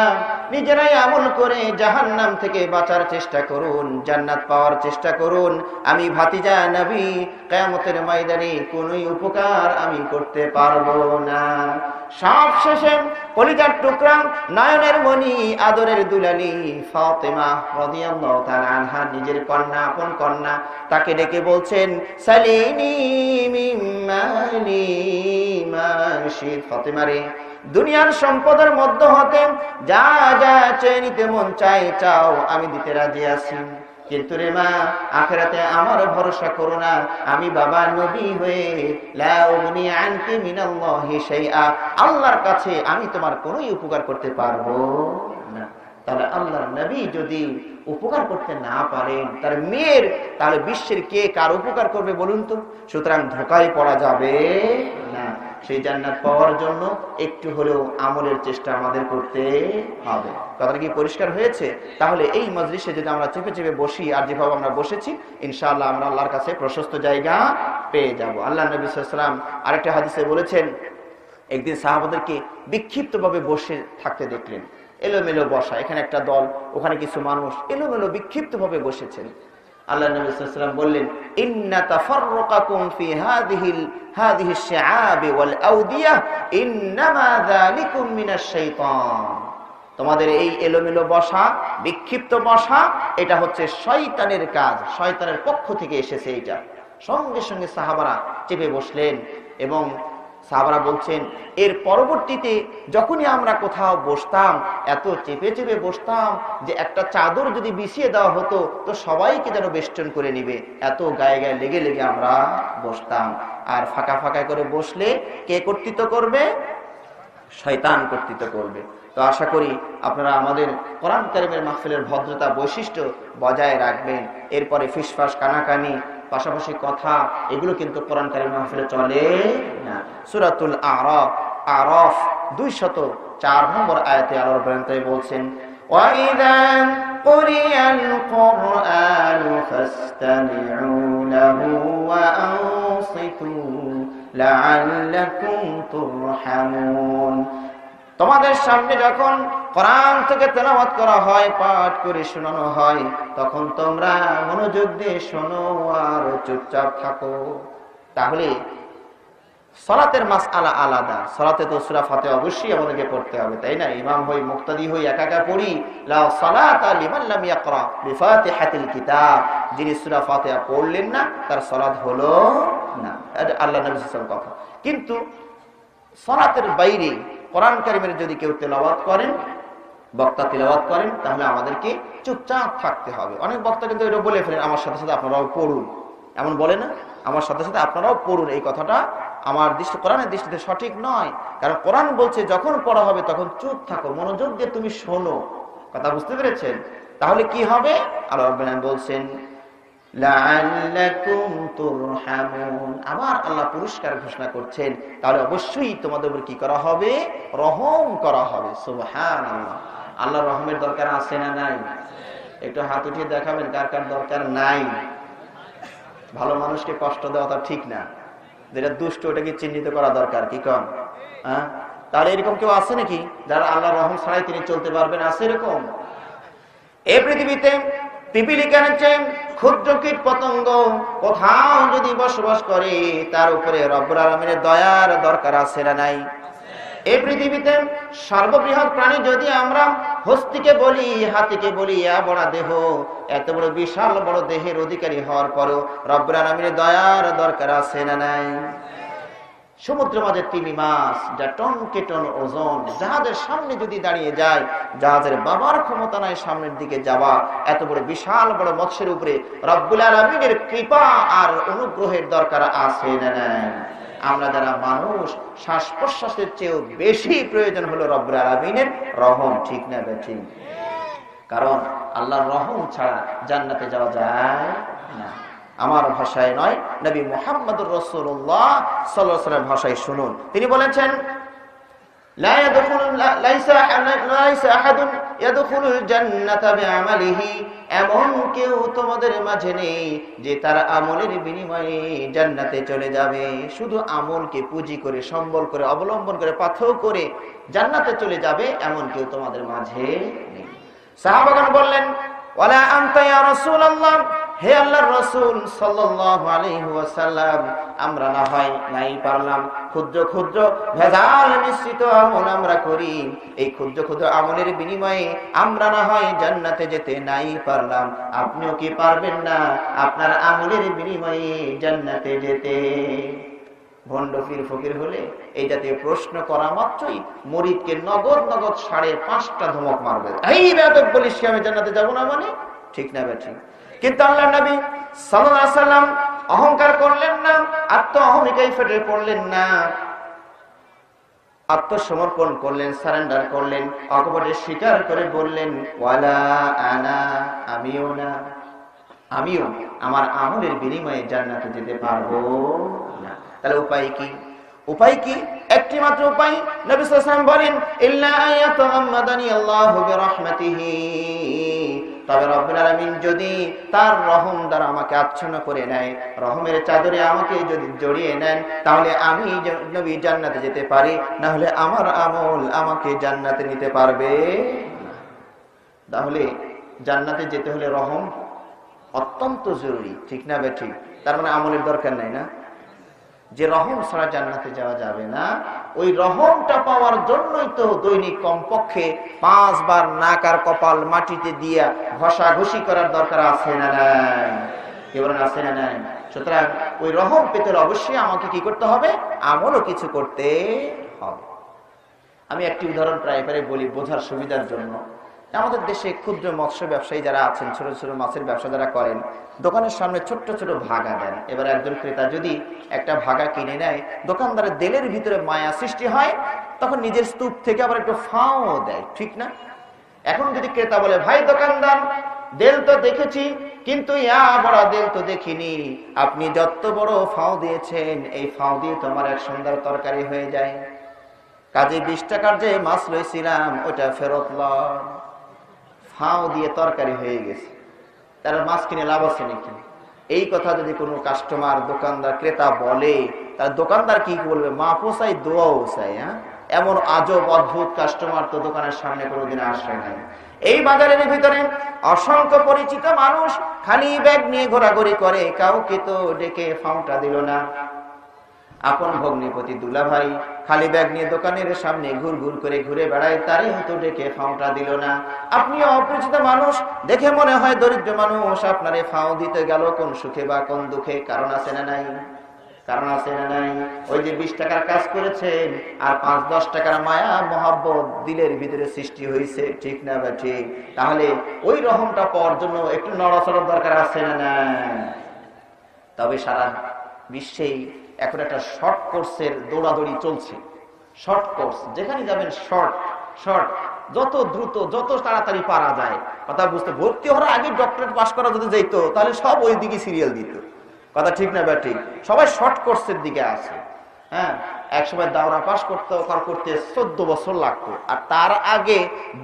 নিজেরাই আমল করে জাহান্নাম থেকে বাঁচার চেষ্টা করুন, জান্নাত পাওয়ার চেষ্টা করুন। আমি ভাতিজা নবী কিয়ামতের ময়দানে কোনোই উপকার আমি করতে পারবো না। সব শেষে কলিজার টুকরা, নয়নের মণি, আদরের দুলালি ফাতেমা রাদিয়াল্লাহু তাআলা আনহা, নিজের কন্যা, আপন কন্যা, তাকে ডেকে বলছেন, সালিনি মিন মালি মা শিত, ফাতেমা রে, দুনিয়ার সম্পদের মধ্যে হতে যা যা চেয়ে নিতে মন চাই চাও, আমি দিতে রাজি আছি। কিন্তু রে মা, আখিরাতে আমার ভরসা করো না, আমি বাবা নবী হয়ে লা উগনি আনকি মিনাল্লাহি শাইআ, আল্লাহর কাছে আমি তোমার কোনোই উপকার করতে পারবো না। তাহলে আল্লাহর নবী যদি উপকার করতে না পারেন তার মেয়ের, তাহলে বিশ্বের কে কার উপকার করবে বলুন তো? সুতরাং ধোঁকায় পড়া যাবে না। সেই জান্নাত পাওয়ার জন্য একটু হলেও আমলের চেষ্টা আমাদের করতে হবে। কথাটা কি পরিষ্কার হয়েছে? তাহলে এই মজলিসে যদি আমরা চেপে চেপে বসি, আর যেভাবে আমরা বসেছি, ইনশাআল্লাহ আমরা আল্লাহর কাছে প্রশস্ত জায়গা পেয়ে যাব। আল্লাহ নবী সাল্লাল্লাহু আলাইহি ওয়াসাল্লাম আরেকটা হাদিসে বলেছেন, একদিন সাহাবাদেরকে বিক্ষিপ্তভাবে বসে থাকতে দেখলেন, এলোমেলো বসা, এখানে একটা দল, ওখানে কিছু মানুষ এলোমেলো বিক্ষিপ্তভাবে বসেছেন। আল্লাহ নবী সাল্লাল্লাহু আলাইহি ওয়াসাল্লাম বললেন, ইন্না তাফাররাকাকুম ফি হাদিহি শিআবি ওয়াল আউদিয়া ইন্নামা যালিকুম মিনাশ শাইতান, তোমাদের এই এলোমেলো বসা, বিক্ষিপ্ত বসা, এটা হচ্ছে শয়তানের কাজ, শয়তানের পক্ষ থেকে এসেছে এটা। সঙ্গে সঙ্গে সাহাবারা চেপে বসলেন এবং সাহাবারা বলছেন, এর পরবর্তীতে যখনই আমরা কোথাও বসতাম, এত চেপে চেপে বসতাম যে একটা চাদর যদি বিছিয়ে দেওয়া হতো তো সবাইকে যেন বেষ্টন করে নিবে, এত গায়ে গায়ে লেগে লেগে আমরা বসতাম। আর ফাঁকা ফাঁকা করে বসলে কে কর্তৃত্ব করবে? শয়তান কর্তৃত্ব করবে। তো আশা করি আপনারা আমাদের কোরআন কারীমের মাহফিলের ভদ্রতা, বৈশিষ্ট্য বজায় রাখবেন। এরপরে ফিসফাস, কানাকানি, পাশাপাশি কথা, এগুলো কিন্তু কোরআন কারীমের মাহফিলে চলে না। সূরাতুল আরাফ 204 নম্বর আয়াতে আল্লাহ রাব্বুল আলামিন বলছেন, ওয়াইদা কুরিয়াল কুরআনু ফাসতামিউ লাহু ওয়া আনসিতু লাআল্লাকুম তুরহামুন, তোমাদের সামনে যখন কোরআন থেকে তেলাওয়াত করা হয়, পাঠ করে শোনানো হয়, তখন তোমরা মনোযোগ দিয়ে শোনো আর চুপচাপ থাকো। তাহলে সালাতের মাসআলা আলাদা। সালাতে তো সূরা ফাতিহা অবশ্যই আমাদেরকে পড়তে হবে, তাই না? ইমাম হই, মুক্তাদি হই, একা একা পড়ি, লা সালাতা লিমান লাম ইয়াকরা বিফাতিহাতিল কিতাব, যিনি সূরা ফাতিহা পড়লেন না তার সালাত হলো না। এটা আল্লাহ নবী সাল্লাল্লাহু আলাইহি ওয়াসাল্লাম কথা। কিন্তু সালাতের বাইরে কোরআন কারীমের যদি কেউ তেলাওয়াত করেন, বক্তা তেলাওয়াত করেন, তাহলে আমাদেরকে চুপচাপ থাকতে হবে। অনেক বক্তা কিন্তু এটা বলে ফেলেন, আমার সাথে সাথে আপনারাও পড়ুন, এমন বলে না, আমার সাথে সাথে আপনারাও পড়ুন। এই কথাটা আমার কোরআনের দৃষ্টিতে সঠিক নয়। কারণ কোরআন বলছে যখন পড়া হবে তখন চুপ থাকো, মনোযোগ দিয়ে তুমি শোনো। কথা বুঝতে পেরেছেন? তাহলে কি হবে? আল্লাহ রাব্বুল আলামিন বলছেন, লাআল্লাকুম তুরহামুন, আবার আল্লাহ পুরস্কার ঘোষণা করছেন, তাহলে অবশ্যই তোমাদের উপর কি করা হবে? রহম করা হবে। সুবহানাল্লাহ। আল্লাহর রহমের দরকার আছে না নাই? একটু হাত উঠিয়ে দেখাবেন কার কার দরকার নাই। ভালো মানুষকে কষ্ট দেওয়াটা ঠিক না, যেটা দুষ্ট ওটাকে চিহ্নিত করা দরকার। কি কন? হ্যাঁ, তাহলে এরকম কেউ আছে নাকি যারা আল্লাহর রহম ছাড়াই তিনি চলতে পারবেন? আছে এরকম? এই পৃথিবীতে পিপিলিকার চেয়ে ক্ষুদ্র কীট পতঙ্গ কোথাও যদি বসবাস করে, তার উপরে রব্বুল আলামিনের দয়ার দরকার আছে না নাই? এই পৃথিবীতে সর্ববৃহৎ প্রাণী যদি আমরা হস্তিকে বলি, হাতিকে বলি, বড় দেহ, এত বড় বিশাল বড় দেহের অধিকারী হওয়ার পরও রব্বুল আলামিনের দয়ার দরকার আছে না নাই? সমুদ্র মাঝে তিমি মাছ, যা টন কে টন ওজন, জাহাজের সামনে যদি দাঁড়িয়ে যায়, জাহাজের বাবার ক্ষমতা নাই সামনের দিকে যাওয়া, এত বড় বিশাল বড় মৎস্যের উপরে রব্বুল আলামিনের কৃপা আর অনুগ্রহের দরকার আছে না নাই? আমরা যারা মানুষ, শ্বাস প্রশ্বাসের চেয়েও বেশি প্রয়োজন হলো রব্বুল আলামিনের রহম, ঠিক না বেঠিক? কারণ আল্লাহর রহম ছাড়া জান্নাতে যাওয়া যায় না। আমার ভাষায় নয়, নবী মুহাম্মদুর রাসূলুল্লাহ সাল্লাল্লাহু আলাইহি ওয়াসাল্লাম ভাষায় শুনুন। তিনি বলেছেন, লা লাইসা আহাদুন ইয়াদখুলুল জান্নাতা বিআমালিহি, এমন কেউ তোমাদের মাঝে নেই যে তার আমলের বিনিময়ে জান্নাতে চলে যাবে। শুধু আমলকে পুঁজি করে, সম্বল করে, অবলম্বন করে, পাথেয় করে জান্নাতে চলে যাবে, এমন কেউ তোমাদের মাঝে নেই। সাহাবাগণ বললেন, ওয়ালা আনতা ইয়া রাসূলুল্লাহ, হে আল্লাহর রাসূল সাল্লাল্লাহু আলাইহি ওয়াসাল্লাম, আমরা না হয় নাই পারলাম, ক্ষুদ্র ক্ষুদ্র ভেজাল মিশ্রিত আমল আমরা করি, এই ক্ষুদ্র ক্ষুদ্র আমলের বিনিময়ে আমরা না হয় জান্নাতে যেতে নাই পারলাম, আপনিও কি পারবেন না আপনার আমলের বিনিময়ে জান্নাতে যেতে? ভণ্ড পীর ফকির হলে এই জাতীয় প্রশ্ন করা মাত্রই মুরিদকে নগদ নগদ 5.5টা ধমক মারবে। এই বেয়াদব বলিস কি আমি জান্নাতে যাব না মানে? ঠিক না বেঠিক? কিন্তু আল্লাহর নবী সাল্লাল্লাহু আলাইহি ওয়াসাল্লাম অহংকার করলেন না, আত্ম অহমিকায় ফেটে পড়লেন না, আত্মসমর্পণ করলেন, সারেন্ডার করলেন, অকপটে স্বীকার করে বললেন, ওয়ালা আনা, আমিও না, আমিও আমার আমলের বিনিময়ে জান্নাতে যেতে পারবো না। তাহলে উপায় কি? উপায় কি? একটি মাত্র উপায়। নবী সাল্লাল্লাহু আলাইহি ওয়াসাল্লাম বলেন, ইল্লা আয়াতাগাম্মাদানি আল্লাহু বিরাহমাতিহি, তবে রব্বুল আলামিন যদি তার রহম দ্বারা আমাকে আচ্ছন্ন করে নেয়, রহমের চাদরে আমাকে যদি জড়িয়ে নেন, তাহলে আমি নবী জান্নাতে যেতে পারি, না হলে আমার আমল আমাকে জান্নাতে নিতে পারবে না। তাহলে জান্নাতে যেতে হলে রহম অত্যন্ত জরুরি, ঠিক না বেঠিক? তার মানে আমলের দরকার নাই না? যে রহম ছাড়া জান্নাতে যাওয়া যাবে না, ওই রহমটা পাওয়ার জন্যই তো দৈনিক কমপক্ষে 5 বার নাক আর কপাল মাটিতে দিয়া ঘষাঘষি করার দরকার আছে না নাই? কি বলেন, আছে না নাই? সুতরাং ওই রহম পেতে অবশ্যই আমাকে কি করতে হবে? আমলও কিছু করতে হবে। আমি একটি উদাহরণ প্রায় বলি বোঝার সুবিধার জন্য। আমাদের দেশে ক্ষুদ্র মৎস্য ব্যবসায়ী যারা আছেন, ছোট ছোট মাছের ব্যবসা যারা করেন, দোকানের সামনে ছোট্ট ছোট ভাগা দেন। এবার একজন ক্রেতা যদি একটা ভাগা কিনে নেয়, দোকানদারের দেলের ভিতরে মায়া সৃষ্টি হয়, তখন নিজের স্তূপ থেকে আবার একটু ফাও দেয়, ঠিক না? এখন যদি ক্রেতা বলে, ভাই দোকানদার, দেল তো দেখেছি কিন্তু বড় দেল তো দেখিনি, আপনি যত বড় ফাও দিয়েছেন, এই ফাও দিয়ে তো আমার এক সুন্দর তরকারি হয়ে যায়, কাজে 20 টাকার যে মাছ লইছিলাম ওটা ফেরত লন, ফাও দিয়ে তরকারি হয়ে গেছে, তার মাছ কিনে লাভ আছে নাকি? এই কথা যদি কোনো কাস্টমার, দোকানদার, ক্রেতা বলে, তার দোকানদার কি বলবে? মা পোষাই দোয়াও চাই। হ্যাঁ, এমন আজব অদ্ভুত কাস্টমার তো দোকানের সামনে কোনোদিন আসে নাই। এই বাজারের ভিতরে অসংখ্য পরিচিত মানুষ খালি ব্যাগ নিয়ে ঘোরাঘুরি করে, কাউকে তো ডেকে ফাউটা দিল না। আপন ভগ্নিপতি দুলা ভাই খালি ব্যাগ নিয়ে দোকানের সামনে ঘুর ঘুর করে ঘুরে বেড়ায়, তারে তো ডেকে ফাউটা দিল না। আপনি অপরিচিত মানুষ, দেখে মনে হয় দরিদ্র মানুষ, আপনারে ফাও দিতে গেল কোন সুখে বা কোন দুঃখে? কারণ আছে না নাই? কারণ আছে না নাই? ওই যে 20 টাকার কাজ করেছেন আর 5-10 টাকার মায়া মহব্বত দিলের ভিতরে সৃষ্টি হয়েছে, ঠিক না বা ঠিক? তাহলে ওই রহমটা পাওয়ার জন্য একটু নড়াচড়ার দরকার আছে না নাই? তবে সারা বিশ্বেই এখন একটা শর্ট কোর্সের দৌড়াদৌড়ি চলছে। শর্ট কোর্স, যেখানে যাবেন শর্ট শর্ট, যত দ্রুত যত তাড়াতাড়ি পারা যায়। কথা বুঝতে, ভর্তি হওয়ার আগে ডক্টরেট পাস করা যদি যাইতো তাহলে সব ওই দিকে সিরিয়াল দিত। কথা ঠিক না বা ঠিক? সবাই শর্ট কোর্সের দিকে আছে। হ্যাঁ, এক সময় দাওরা পাস করতে 14 বছর লাগতো, আর তার আগে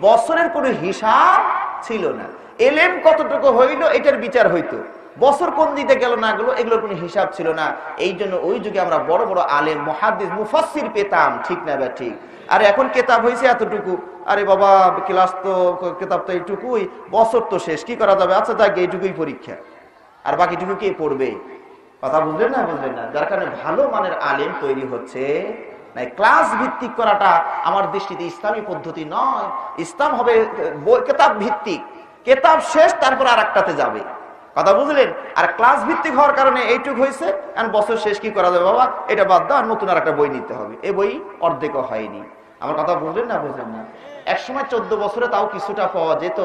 বছরের কোনো হিসাব ছিল না। এলেম কতটুকু হইলো এটার বিচার হইতো, বছর কোন দিতে গেল না গেল এগুলোর কোনো হিসাব ছিল না। এই জন্য ওই যুগে আমরা বড় বড় আলেম, মুহাদ্দিস, মুফাসসির পেতাম, ঠিক না বা ঠিক? আর এখন কিতাব হয়েছে এতটুকু, আরে বাবা ক্লাস তো কিতাব তো এইটুকুই, বছর তো শেষ, কি করা যাবে? আচ্ছা যাক, এইটুকুই পরীক্ষা। আর বাকিটুকু কে পড়বে? কথা বুঝলেন না? বুঝলেন না? যার কারণে ভালো মানের আলেম তৈরি হচ্ছে না। ক্লাস ভিত্তিক করাটা আমার দৃষ্টিতে ইসলামী পদ্ধতি নয়। ইসলাম হবে কেতাব ভিত্তিক, কেতাব শেষ তারপর আর একটাতে যাবে। কথা বুঝলেন? আর ক্লাস ভিত্তিক হওয়ার কারণে এইটুক হয়েছে, বছর শেষ কি করা যাবে বাবা, এটা বাদ দাও, আর নতুন আর একটা বই নিতে হবে। এই বই অর্ধেকও হয়নি। আমার কথা বুঝলেন না? বুঝলেন না? এক সময় 14 বছরে তাও কিছুটা পাওয়া যেত,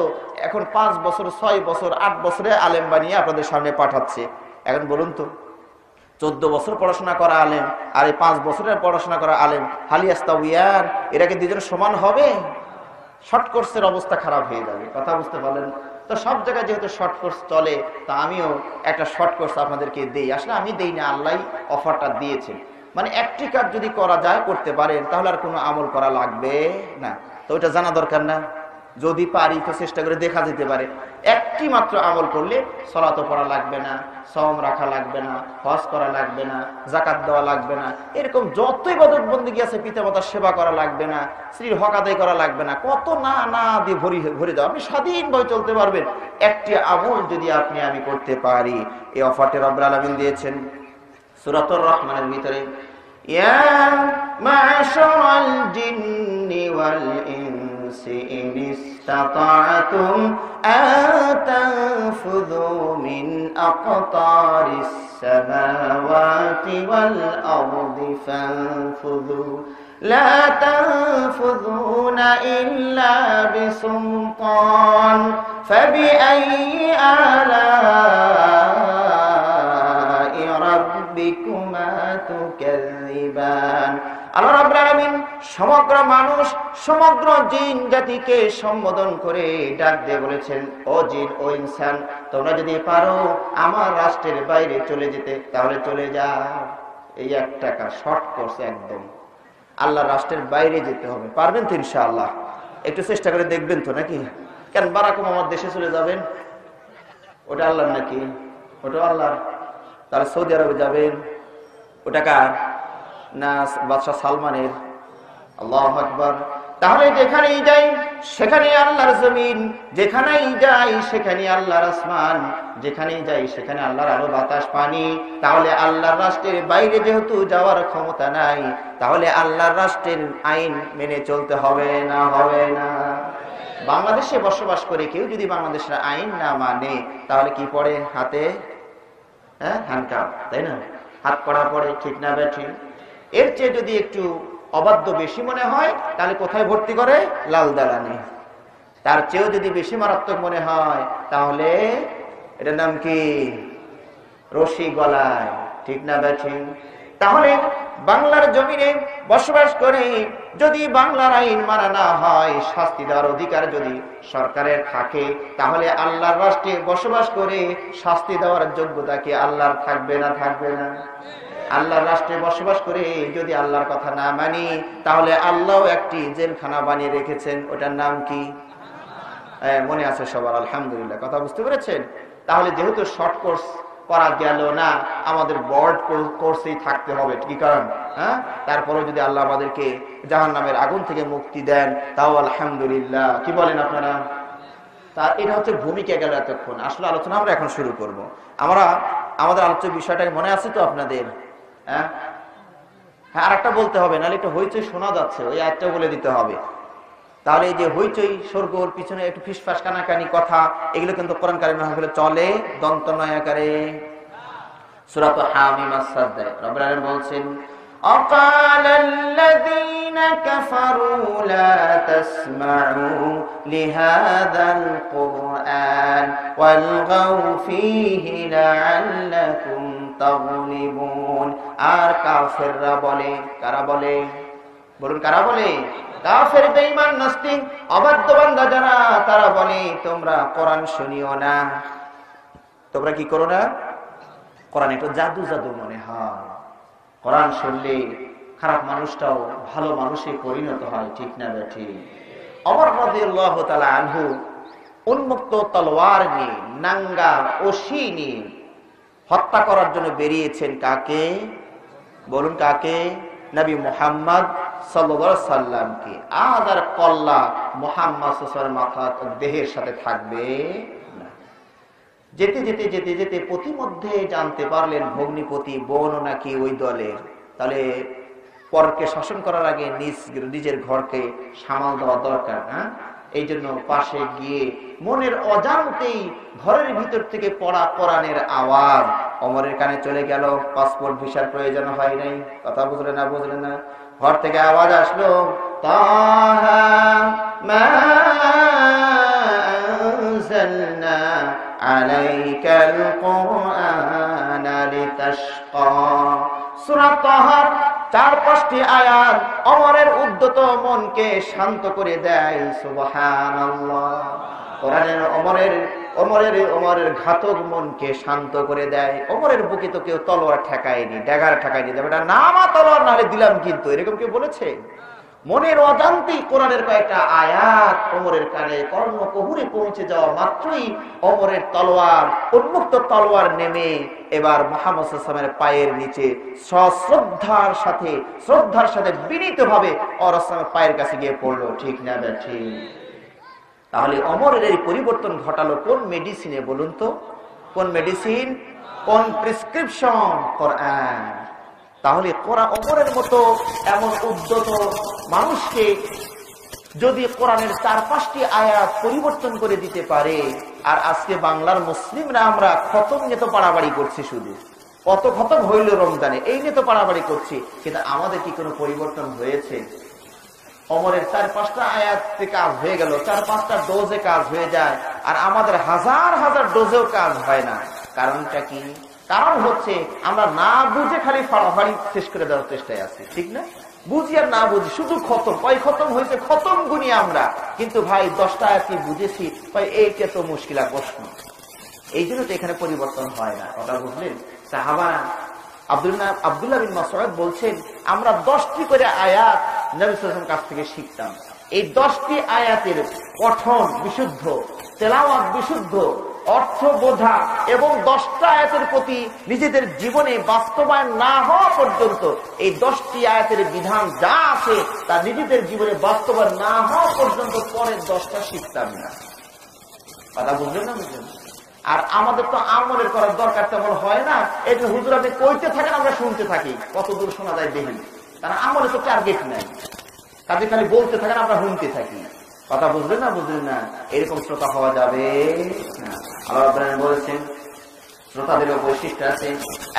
এখন 5 বছর 6 বছর 8 বছরে আলেম বানিয়ে আপনাদের সামনে পাঠাচ্ছে। এখন বলুন তো, 14 বছর পড়াশোনা করা আলেম আর এই 5 বছরের পড়াশোনা করা আলেম, হালিয়াস্তাউয়ার, এরা কি দুজন সমান হবে? শর্ট কোর্সের অবস্থা খারাপ হয়ে যাবে। কথা বুঝতে পারলেন? তো সব জায়গায় যেহেতু শর্ট কোর্স চলে, তা আমিও একটা শর্ট কোর্স আপনাদেরকে দেই। আসলে আমি দেই না, আল্লাহ অফারটা দিয়েছেন। মানে একটি কাজ যদি করা যায়, করতে পারেন, তাহলে আর কোনো আমল করা লাগবে না। তো ওটা জানা দরকার না? যদি পারি তো চেষ্টা করে দেখা যেতে পারে। একটি মাত্র আমল করলে সালাত পড়া লাগবে না, সওম রাখা লাগবে না, হজ করা লাগবে না, যাকাত দেওয়া লাগবে না, এরকম যত ইবাদত বন্দেগী আছে, পিতামাতার সেবা করা লাগবে না, স্ত্রীর হক আদায় করা লাগবে না, কত না না দিয়ে ভরে দাও, আপনি স্বাধীনভাবে চলতে পারবেন। একটি আমল যদি আপনি আমি করতে পারি, এই অফারটি রব্বুল আলামিন দিয়েছেন সূরাতুর রহমানের ভিতরে, ইয়া মা'শারাল জিন্নি ওয়াল ইনসি ইন ইসতাতা'তুম আন তানফুযু মিন আকতারিস সামাওয়াতি ওয়াল আরদি ফানফুযু লা তানফুযুনা ইল্লা বিসুলতান ফাবিআইয়ি আলা'i রাব্বিকুমা তুকাযযিবান। আল্লাহ রাব্বুল আলামিন সমগ্র মানুষ, সমগ্র জিন জাতিকে সম্বোধন করে ডাক দিয়ে বলেছেন, ও জিন, ও ইনসান, তোমরা যদি পারো আমার রাষ্ট্রের বাইরে চলে যেতে, তাহলে চলে যাও। এই একটা শর্ট কোর্স, একদম আল্লাহর রাষ্ট্রের বাইরে যেতে হবে। পারবেন তো ইনশাআল্লাহ? একটু চেষ্টা করে দেখবেন তো, নাকি? কেন বারাক ওবামার দেশে চলে যাবেন? ওটা আল্লাহর নাকি? ওটা আল্লাহর। তাহলে সৌদি আরবে যাবেন, ওটা কার? না বাদশাহ সালমানের? আল্লাহু আকবার। তাহলে যেখানেই যাই সেখানে আল্লাহর জমিন, যেখানেই যাই সেখানে আল্লাহর আসমান, যেখানেই যাই সেখানে আল্লাহর আলো বাতাস পানি। তাহলে আল্লাহর রাষ্ট্রের বাইরে যেহেতু যাওয়ার ক্ষমতা নাই, তাহলে আল্লাহর রাষ্ট্রের আইন মেনে চলতে হবে না? হবে না? বাংলাদেশে বসবাস করে কেউ যদি বাংলাদেশের আইন না মানে, তাহলে কি পড়ে হাতে? হ্যান্ডকাপ, তাই না? হাত কড়া পড়ে, ঠিক না বেঠিক? এর চেয়ে যদি একটু অবাধ্য বেশি মনে হয়, তাহলে কোথায় ভর্তি করে? লাল দালানে। তার চেয়েও যদি বেশি মারাত্মক মনে হয়, তাহলে এটার নাম কি? রশি গলায়, ঠিক না বেঠিক? তাহলে বাংলার জমিনে বসবাস করে যদি বাংলার আইন মানা না হয়, শাস্তি দেওয়ার অধিকার যদি সরকারের থাকে, তাহলে আল্লাহর রাষ্ট্রে বসবাস করে শাস্তি দেওয়ার যোগ্যতা কি আল্লাহর থাকবে না? থাকবে না? আল্লাহর রাষ্ট্রে বসবাস করে যদি আল্লাহর কথা না মানি, তাহলে আল্লাহ একটি জেলখানা বানিয়ে রেখেছেন, ওটার নাম কি? মনে আছে সবার? আলহামদুলিল্লাহ। কথা বুঝতে পেরেছেন? তাহলে যেহেতু শর্ট কোর্স করা গেল না, আমাদের বড় কোর্সেই থাকতে হবে। কি কারণ? তারপরে যদি আল্লাহ আমাদেরকে জাহান্নামের আগুন থেকে মুক্তি দেন, তাও আলহামদুলিল্লাহ। কি বলেন আপনারা? তা এটা হচ্ছে ভূমিকা গেল এতক্ষণ। আসলে আলোচনা আমরা এখন শুরু করব। আমাদের আলোচ্য বিষয়টা মনে আছে তো আপনাদের? হ্যাঁ, আর একটা বলতে হবে, নাহলে একটু হইচই শোনা যাচ্ছে, ওই একটা বলে দিতে হবে। তাহলে এই যে হইচই শোরগোল, পিছনে একটু ফিসফাস কানাকানি কথা, এগুলো কিন্তু কোরআন কারিমে মাহফিলে চলে দন্ত নয় আকারে। সূরা হামিম আস-সাজদা রব্বুল আলামিন বলছেন, أقال الذين كفروا لا تسمعوا لهذا القرآن والغوا فيه لعلكم تغلبون। আর কাফেররা বলে, কারা বলে? বলুন, কারা বলে? কাফের, বেঈমান, নাস্তিক, অবাধ্য বান্দা যারা, তারা বলে তোমরা কোরআন শুনিও না। তোমরা কি করো না? কোরআন একটু জাদু জাদু মনে হয়। কোরআন শুনলে খারাপ মানুষটাও ভালো মানুষে পরিণত হয়, ঠিক না বেঠিক? ওমর রাদিয়াল্লাহু তাআলা আনহু উন্মুক্ত তলোয়ার নিয়ে, নাঙ্গা ওশি নিয়ে হত্যা করার জন্য বেরিয়েছেন। কাকে? বলুন কাকে? নবী মুহাম্মদ সাল্লাল্লাহু আলাইহি সাল্লামকে। আজ আর কল্লা মুহাম্মদ সাল্লাল্লাহু আলাইহি ওয়াসাল্লামের মাথা দেহের সাথে থাকবে না। যেতে যেতে যেতে যেতে প্রতিমধ্যে জানতে পারলেন ভগ্নিপতি বোন নাকি ওই দলের, তাহলে পরকে শাসন করার আগে নিজের ঘরকে সামাল দেওয়া দরকার। হ্যাঁ, এই জন্য পাশে গিয়ে মনের অজান্তেই ঘরের ভিতর থেকে পড়া কোরআনের আওয়াজ ওমরের কানে চলে গেল। পাসপোর্ট ভিসার প্রয়োজন হয় নাই। কথা বুঝলেন না? বুঝলেন না? ঘর থেকে আওয়াজ আসলো, তাহা মা আনজালনা আলাইকাল কুরআনা লিতাশকা। সূরা তাহার 4-5টি আয়াত ওমরের উদ্যত মনকে শান্ত করে দেয়। সুবহানাল্লাহ। কোরআনের ওমরের ঘাতক মনকে শান্ত করে দেয়। ওমরের বুকে তো কেউ তলোয়ার ঠেকায়নি, ড্যাগার ঠেকায়নি, এটা নামা তলোয়ার নালে দিলাম কিন্তু, এরকম কেউ বলেছে? মনের অজান্তেই কোরআনের কয়েকটা আয়াত ওমরের কানে কর্ণকুহরে পৌঁছে যাওয়া মাত্রই ওমরের তলোয়ার, উন্মুক্ত তলোয়ার নেমে এবার মুহাম্মদ সাল্লাল্লাহু আলাইহি ওয়াসাল্লামের পায়ের নিচে শ্রদ্ধার সাথে বিনীতভাবে রাসূলের পায়ের কাছে গিয়ে পড়লো। ঠিক না ঠিক? তাহলে ওমরের এই পরিবর্তন ঘটালো কোন মেডিসিনে বলুন তো? কোন মেডিসিন, কোন প্রেসক্রিপশন? কোরআন। তাহলে ওমরের মতো এমন উদ্যত মানুষকে যদি কোরআনের 4-5টি আয়াত পরিবর্তন করে দিতে পারে, আর আজকে বাংলার মুসলিমরা আমরা খতম নিয়ে তো পাড়াবাড়ি করছি, শুধু কত খতম হইল রমজানে, এই নিয়ে তো পাড়াবাড়ি করছি, কিন্তু আমাদের কি কোনো পরিবর্তন হয়েছে? ওমরের 4-5টা আয়াতে কাজ হয়ে গেল, 4-5টা ডোজে কাজ হয়ে যায়, আর আমাদের হাজার হাজার ডোজেও কাজ হয় না। কারণটা কি? কারণ হচ্ছে আমরা না বুঝে খালি ফাড়াফাড়ি শেষ করে দেওয়ার চেষ্টায় আছি। ঠিক না? বুঝি আর না বুঝি শুধু খতম, কয় খতম হয়েছে, খতম গুনি আমরা, কিন্তু ভাই 10টা আয়াত বুঝেছি, ভাই এইটা তো মুশকিল প্রশ্ন। এই জন্য তো এখানে পরিবর্তন হয় না। কথা বুঝলেন? সাহাবারা আব্দুল্লাহ বিন মাসউদ বলছেন, আমরা 10টি করে আয়াত নবী সাল্লাল্লাহু আলাইহি ওয়াসাল্লামের কাছ থেকে শিখতাম। এই 10টি আয়াতের পঠন বিশুদ্ধ, তেলাওয়াত বিশুদ্ধ, অর্থ বোঝা এবং 10টা আয়াতের প্রতি নিজেদের জীবনে বাস্তবায়ন না হওয়া পর্যন্ত এই 10টি আয়াতের বিধান যা আছে তা নিজেদের জীবনে বাস্তবায়ন না হওয়া পর্যন্ত পরের 10টা শিখতাম না। কথা বুঝলেন না? বুঝলেন? আর আমাদের তো আমলের করার দরকার তেমন হয় না। এই যে হুজুর আপনি কইতে থাকেন, আমরা শুনতে থাকি, কত দূর শোনা যায় দেখি, কারণ আমলে তো টার্গেট নাই, কাজে খালি বলতে থাকেন, আমরা শুনতে থাকি। কথা বুঝলেন না? বুঝলেন না? এরকম শ্রোতা হওয়া যাবে না। আল্লাহ রাব্বুল আলামিন বলেছেন, শ্রোতাদের বৈশিষ্ট্য আছে,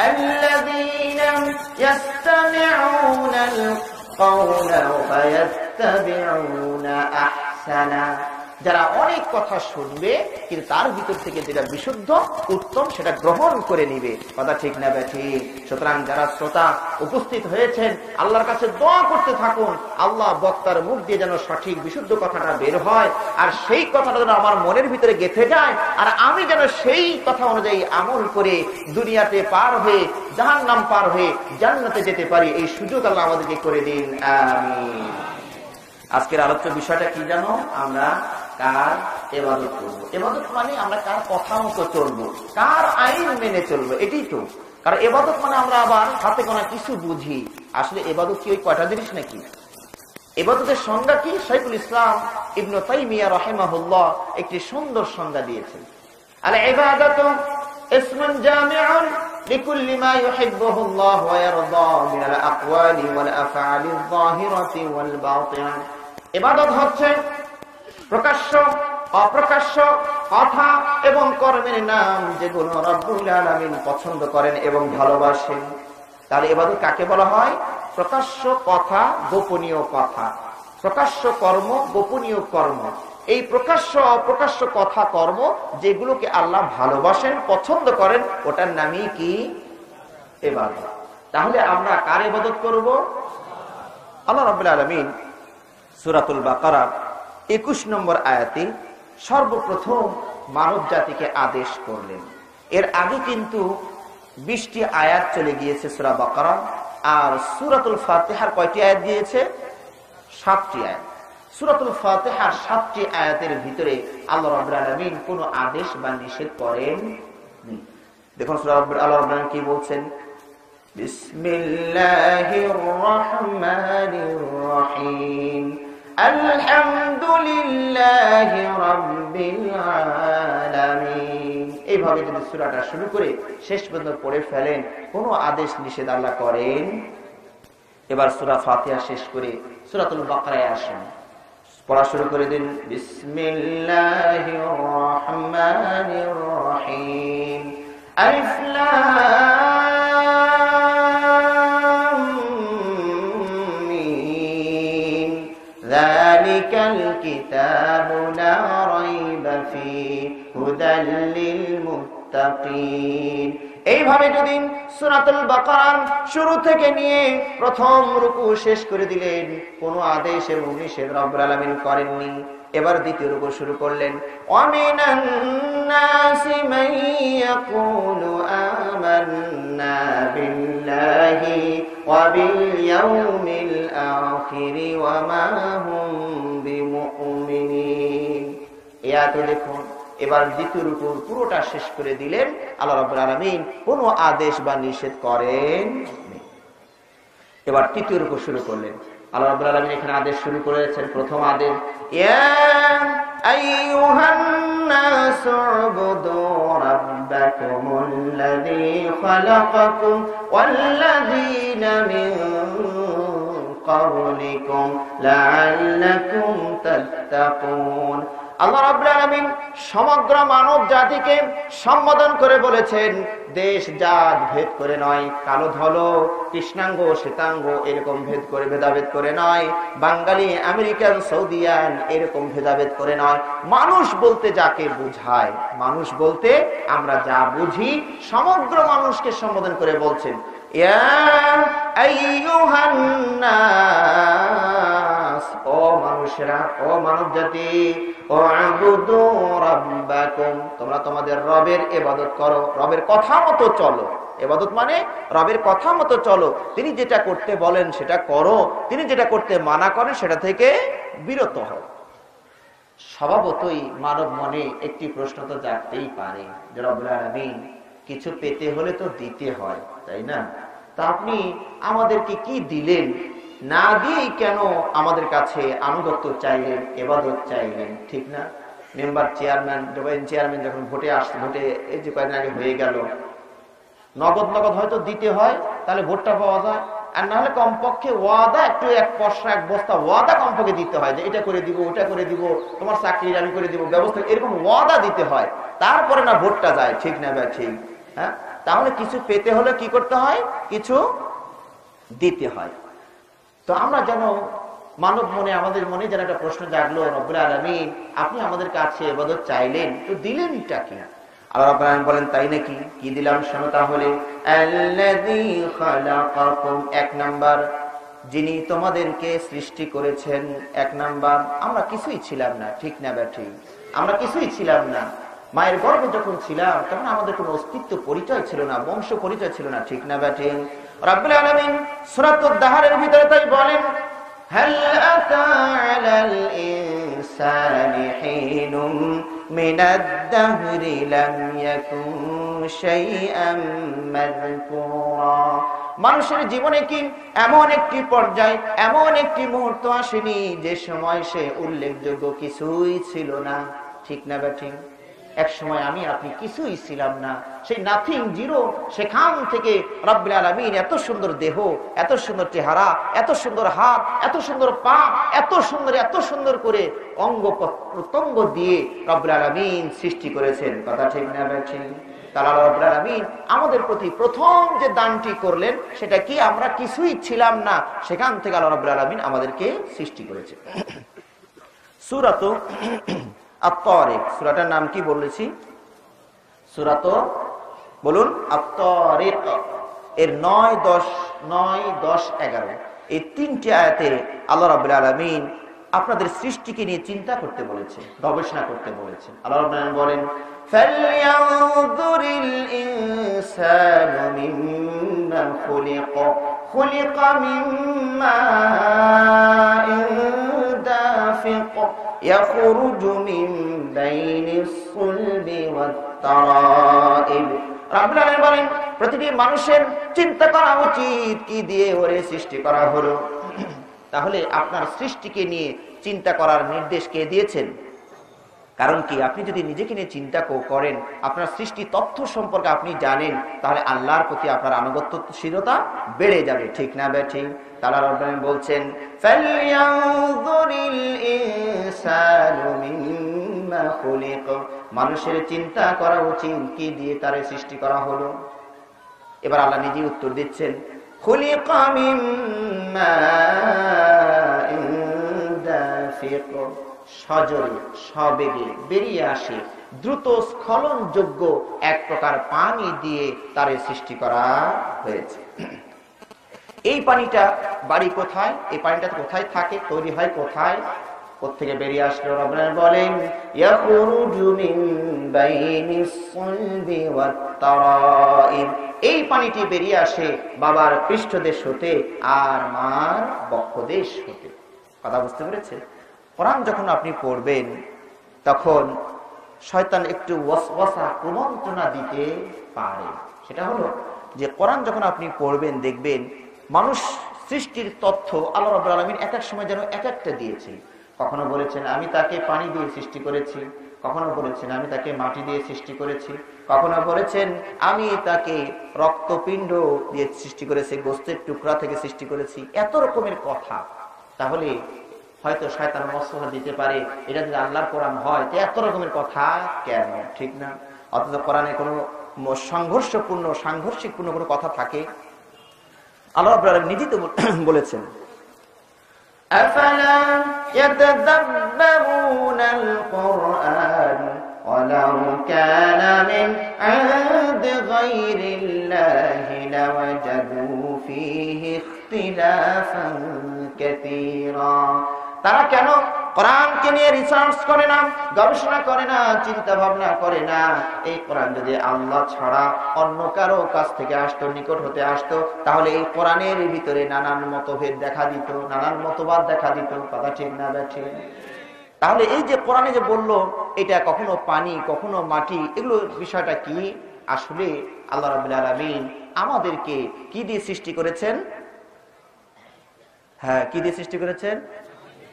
আল্লাযীনা ইয়াসতামিউনাল কাওলা ওয়া ইয়াত্তাবিউনা আহসানা, যারা অনেক কথা শুনবে কিন্তু তার ভিতর থেকে যেটা বিশুদ্ধ উত্তম সেটা গ্রহণ করে নিবে। কথা ঠিক না ঠিক? সুতরাং যারা শ্রোতা উপস্থিত হয়েছেন, আল্লাহর কাছে দোয়া করতে থাকুন, আল্লাহ বক্তার মুখ দিয়ে যেন সঠিক বিশুদ্ধ কথাটা বের হয়, আর সেই কথাটা যেন আমার মনের ভিতরে গেঁথে যায়, আর আমি যেন সেই কথা অনুযায়ী আমল করে দুনিয়াতে পার হয়ে জাহান্নাম পার হয়ে জান্নাতে যেতে পারি। এই সুযোগ আল্লাহ আমাদেরকে করে দিন, আমিন। আজকের আলোচ্য বিষয়টা কি জানো? আমরা কার ইবাদত করবো। ইবাদত মানে আমরা কার কথা মতো চলবো, কার আইন মেনে চলবো, এটাই তো। কারণ ইবাদত মানে আমরা আবার হাতে গোনা কিছু বুঝি। আসলে ইবাদত কি ওই কয়টা জিনিস নাকি? ইবাদতের সংজ্ঞা কি? শাইখুল ইসলাম ইবনে তাইমিয়া রাহিমাহুল্লাহ একটি সুন্দর সংজ্ঞা দিয়েছেন। আল ইবাদাতু ইসমুন জামিউন লিকুল্লি মা ইউহিব্বুহু আল্লাহ ওয়া ইয়ারদা মিনাল আকওয়ালি ওয়াল আফআলিল যাহিরাতি ওয়াল বাতিনা। ইবাদত হচ্ছে প্রকাশ্য অপ্রকাশ্য কথা এবং কর্মের নাম, যেগুলো রব্বুল আলামিন পছন্দ করেন এবং ভালোবাসেন। তাহলে ইবাদত কাকে বলা হয়? প্রকাশ্য কথা, গোপনীয় কথা, প্রকাশ্য কর্ম, গোপনীয় কর্ম। এই প্রকাশ্য অপ্রকাশ্য কথা কর্ম যেগুলোকে আল্লাহ ভালোবাসেন, পছন্দ করেন, ওটার নামই কি? ইবাদত। তাহলে আমরা কার ইবাদত করব? আল্লাহ রাব্বুল আলামিন সূরাতুল বাকারা 21 নম্বর আয়াতে সর্বপ্রথম মানব জাতিকে আদেশ করলেন। এর আগে কিন্তু 20টি আয়াত চলে গিয়েছে সূরা বাকারা, আর সূরাতুল ফাতিহার কয়টি আয়াত দিয়েছে? 7টি আয়াত। সূরাতুল ফাতিহার 7টি আয়াতের ভিতরে আল্লাহ রাব্বুল আলামিন কোনো আদেশ বা নিষেধ করেন নি। দেখুন আল্লাহ রাব্বুল আলামিন কি বলছেন, বিসমিল্লাহির রহমানির রহিম, আলহামদুলিল্লাহি রাব্বিল আলামিন। এইভাবে যদি সূরাটা শুরু করে শেষ পর্যন্ত পড়ে ফেলেন, কোনো আদেশ নিষেধ আল্লাহ করেন। এবার সূরা ফাতিহা শেষ করে সূরাতুল বাকারায় আসেন, পড়া শুরু করে দিন। বিসমিল্লাহির রহমানির রহিম, আলিফ লাম মিম, যালিকাল কিতাবু লা রাইবা ফীহি হুদাল লিল মুত্তাকিন। এইভাবে যদি সূরাতুল বাকারার শুরু থেকে নিয়ে প্রথম রুকু শেষ করে দিলেন, কোনো আদেশ এবং নিষেধ রব্বুল আলামিন করেননি। এবার দ্বিতীয় রুকু শুরু করলেন, ওয়ামিনান নাসি মান ইয়াকুলু আমান্না বিল্লাহি ওয়া বিল ইয়াউমিল আখির ওয়া মা হুম বিমুমিনিন। এত দেখুন, এবার দ্বিতীয় রুকুর পুরোটা শেষ করে দিলেন, আল্লাহ রাব্বুল আলামিন কোনো আদেশ বা নিষেধ করেন। এবার তৃতীয় রুকু শুরু করলেন, আল্লাহ রাব্বুল আলামিন এখানে আদেশ শুরু করেছেন। প্রথম আদেশ, ইয়া আইয়ুহান নাসু উবুদু রাব্বাকুমুল্লাযী খালাকাকুম ওয়াল্লাযীনা মিন ক্বাবলিকুম লাআল্লাকুম তাত্তাকুন। আল্লাহ রাব্বুল আলামিন সমগ্র মানব জাতিকে সম্বোধন করে বলেছেন, দেশ জাত ভেদ করে নয়, কালো ধলো কৃষ্ণাঙ্গ শ্বেতাঙ্গ এরকম ভেদাভেদ করে নয়, বাঙালি আমেরিকান সৌদিয়ান এরকম ভেদাভেদ করে নয়। মানুষ বলতে যাকে বুঝায়, মানুষ বলতে আমরা যা বুঝি, সমগ্র মানুষকে সম্বোধন করে বলছেন, ইয়া আইয়ুহান নাস, ও মানুষেরা, ও মানব জাতি, উবুদু রাব্বাকুম, তোমরা তোমাদের রবের ইবাদত করো, রবের কথা মতো চলো। ইবাদত মানে রবের কথা মতো চলো, তিনি যেটা করতে বলেন সেটা করো, তিনি যেটা করতে মানা করেন সেটা থেকে বিরত হও। স্বভাবতই মানব মনে একটি প্রশ্ন তো জাগতেই পারে যে রব্বুল আলামিন কিছু পেতে হলে তো দিতে হয়, তাই না? তা আপনি আমাদেরকে কি দিলেন, না দিয়েই কেন আমাদের কাছে আনুগত্য চাইলেন, ইবাদত চাইলেন? ঠিক না? মেম্বার চেয়ারম্যান যখন ভোটে এই যে কয়েকদিন আগে হয়ে গেল, নগদ হয়তো দিতে হয়, তাহলে ভোটটা পাওয়া যায়। আর না হলে কমপক্ষে ওয়াদা, একটু এক পয়সা এক বস্তা ওয়াদা কমপক্ষে দিতে হয়, যে এটা করে দিব, ওটা করে দিব, তোমার চাকরি আমি করে দিব, ব্যবস্থা, এরকম ওয়াদা দিতে হয়, তারপরে না ভোটটা যায়। ঠিক না ভাই? ঠিক। হ্যাঁ, তাহলে কিছু পেতে হলে কি করতে হয়? কিছু দিতে হয়। তো আমরা যেন মানব মনে, আমাদের মনে যেন একটা প্রশ্ন জাগলো, রব্বুল আলামিন আপনি আমাদের কাছে ইবাদত চাইলেন, তো দিলেনটা কি? আল্লাহ রাব্বুল আলামিন বলেন, তাই নাকি? কি দিলাম শোনো তাহলে। আল্লাযী খালাকাকুম, এক নাম্বার, যিনি তোমাদেরকে সৃষ্টি করেছেন। এক নাম্বার, আমরা কিছুই ছিলাম না। ঠিক না ব্যাঠি? আমরা কিছুই ছিলাম না। মায়ের গর্ভে যখন ছিলাম তখন আমাদের কোনো অস্তিত্ব পরিচয় ছিল না, বংশ পরিচয় ছিল না। ঠিক না ব্যাঠি? রাব্বুল আলামিন সূরাতুদ দাহরের ভিতরে তাই বলেন, হাল আতা আলাল ইনসানি হিনুম মিনাদ দাহরি লাম ইয়াকুন শাইআম মাযকুরা। মানুষের জীবনে কি এমন একটি পর্যায়, এমন একটি মুহূর্ত আসেনি যে সময় সে উল্লেখযোগ্য কিছুই ছিল না? ঠিক না ব্যাঠি? এক সময় আমি আপনি কিছুই ছিলাম না, সেই নাথিং, জিরো, সেখান থেকে রব্বুল আলামিন এত সুন্দর দেহ, এত সুন্দর চেহারা, এত সুন্দর হাত, এত সুন্দর পা, এত সুন্দর করে অঙ্গ প্রত্যঙ্গ দিয়ে রব্বুল আলামিন সৃষ্টি করেছেন। কথা ঠিক না ব্যাঠি? তাহলে রব্বুল আলামিন আমাদের প্রতি প্রথম যে দানটি করলেন সেটা কি? আমরা কিছুই ছিলাম না, সেখান থেকে আল্লাহ রাব্বুল আলামিন আমাদেরকে সৃষ্টি করেছেন। সূরাতু আত-তারিক, সূরাটার নাম কি বলেছি? সূরাতু, বলুন, আত-তারিক। এর 9, 10, 11 এই তিনটি আয়াতে আল্লাহ রাব্বুল আলামিন আপনাদের সৃষ্টিকে নিয়ে চিন্তা করতে বলেছে, গবেষণা করতে বলেছেন। আল্লাহ রাব্বুল আলামিন বলেন, ফালইয়ানজুরিল ইনসানু মিম্মা খুলিকা, খুলিকা মিম্মা দাফিক ইয়াখরুজু মিন বাইনিস সুলবি ওয়াত তারাইব। রাব্বুল আলামিন বলেন, প্রতিটি মানুষের চিন্তা করা উচিত কি দিয়ে ওরে সৃষ্টি করা হলো। তাহলে আপনার সৃষ্টিকে নিয়ে চিন্তা করার নির্দেশ কে দিয়েছেন? কারণ কি, আপনি যদি নিজেকে নিয়ে চিন্তা করেন, আপনার সৃষ্টি তথ্য সম্পর্কে আপনি জানেন, তাহলে আল্লাহর প্রতি আপনার আনুগত্যশীলতা বেড়ে যাবে, ঠিক না ঠিক? তাআলা রব্বানি বলছেন, ফালইয়ানযুরিল ইনসানু মিম্মা খুলিক, মানুষের চিন্তা করা উচিত কি দিয়ে তারে সৃষ্টি করা হলো। এবার আল্লাহ নিজেই উত্তর দিচ্ছেন, খুলিকা মিন মাইন দাফিক, সজোরে সবেগে বেরিয়ে আসে দ্রুত স্খলনযোগ্য এক প্রকার পানি দিয়ে তারে সৃষ্টি করা হয়েছে। এই পানিটা বাড়ি কোথায়? এই পানিটা কোথায় থাকে, তৈরি হয় কোথায়, কোত্থেকে বেরিয়ে আসলো? রব্বানা বলেন, ইয়াখরুজু মিন বাইনিস সুলবি ওয়াত তারাইব, এই পানিটি বেরিয়ে আসে বাবার পৃষ্ঠদেশ হতে আর মার বক্ষদেশ হতে। কথা বুঝতে পেরেছেন? কোরআন যখন আপনি পড়বেন তখন শয়তান একটু ওয়াসওয়াসা কুমন্ত্রণা দিতে পারে। সেটা হলো যে কোরআন যখন আপনি পড়বেন দেখবেন মানুষ সৃষ্টির তথ্য আল্লাহ রাব্বুল আলামিন এক এক সময় যেন এক একটা দিয়েছেন। কখনো বলেছেন আমি তাকে পানি দিয়ে সৃষ্টি করেছি, কখনো বলেছেন আমি তাকে মাটি দিয়ে সৃষ্টি করেছি, কখনো বলেছেন আমি তাকে রক্তপিণ্ড দিয়ে সৃষ্টি করেছি, গোস্তের টুকরা থেকে সৃষ্টি করেছি। এত রকমের কথা। তাহলে হয়তো শয়তান ওয়াসওয়াসা দিতে পারে, এটা যদি আল্লাহর কোরআন হয় তো এত রকমের কথা কেন, ঠিক না? অথচ কোরআনে কোনো সাংঘর্ষিকপূর্ণ কোনো কথা থাকে? আল্লাহ রাব্বুল আলামিন নিজেই তো বলেছেন, আফালা ইয়াতাদাব্বারুনাল কুরআন ওয়ালাউ কানা মিন ইনদি গায়রিল্লাহি লাওয়াজাদু ফীহি ইখতিলাফান কাসীরা। তারা কেন কোরআনকে নিয়ে রিসার্চ করে না, গবেষণা করে না, চিন্তা ভাবনা করে না? এই কোরআন যদি আল্লাহ ছাড়া অন্য কারো কাছ থেকে আসতো, নিকট হতে আসতো, তাহলে এই কোরআনের ভিতরে নানান মতভেদ দেখা দিত, নানান মতবাদ দেখা দিত। কথা ঠিক না ঠিক? তাহলে এই যে কোরআনে যে বললো এটা কখনো পানি কখনো মাটি, এগুলো বিষয়টা কি? আসলে আল্লাহ রাব্বুল আলামিন আমাদেরকে কি দিয়ে সৃষ্টি করেছেন? হ্যাঁ, কি দিয়ে সৃষ্টি করেছেন?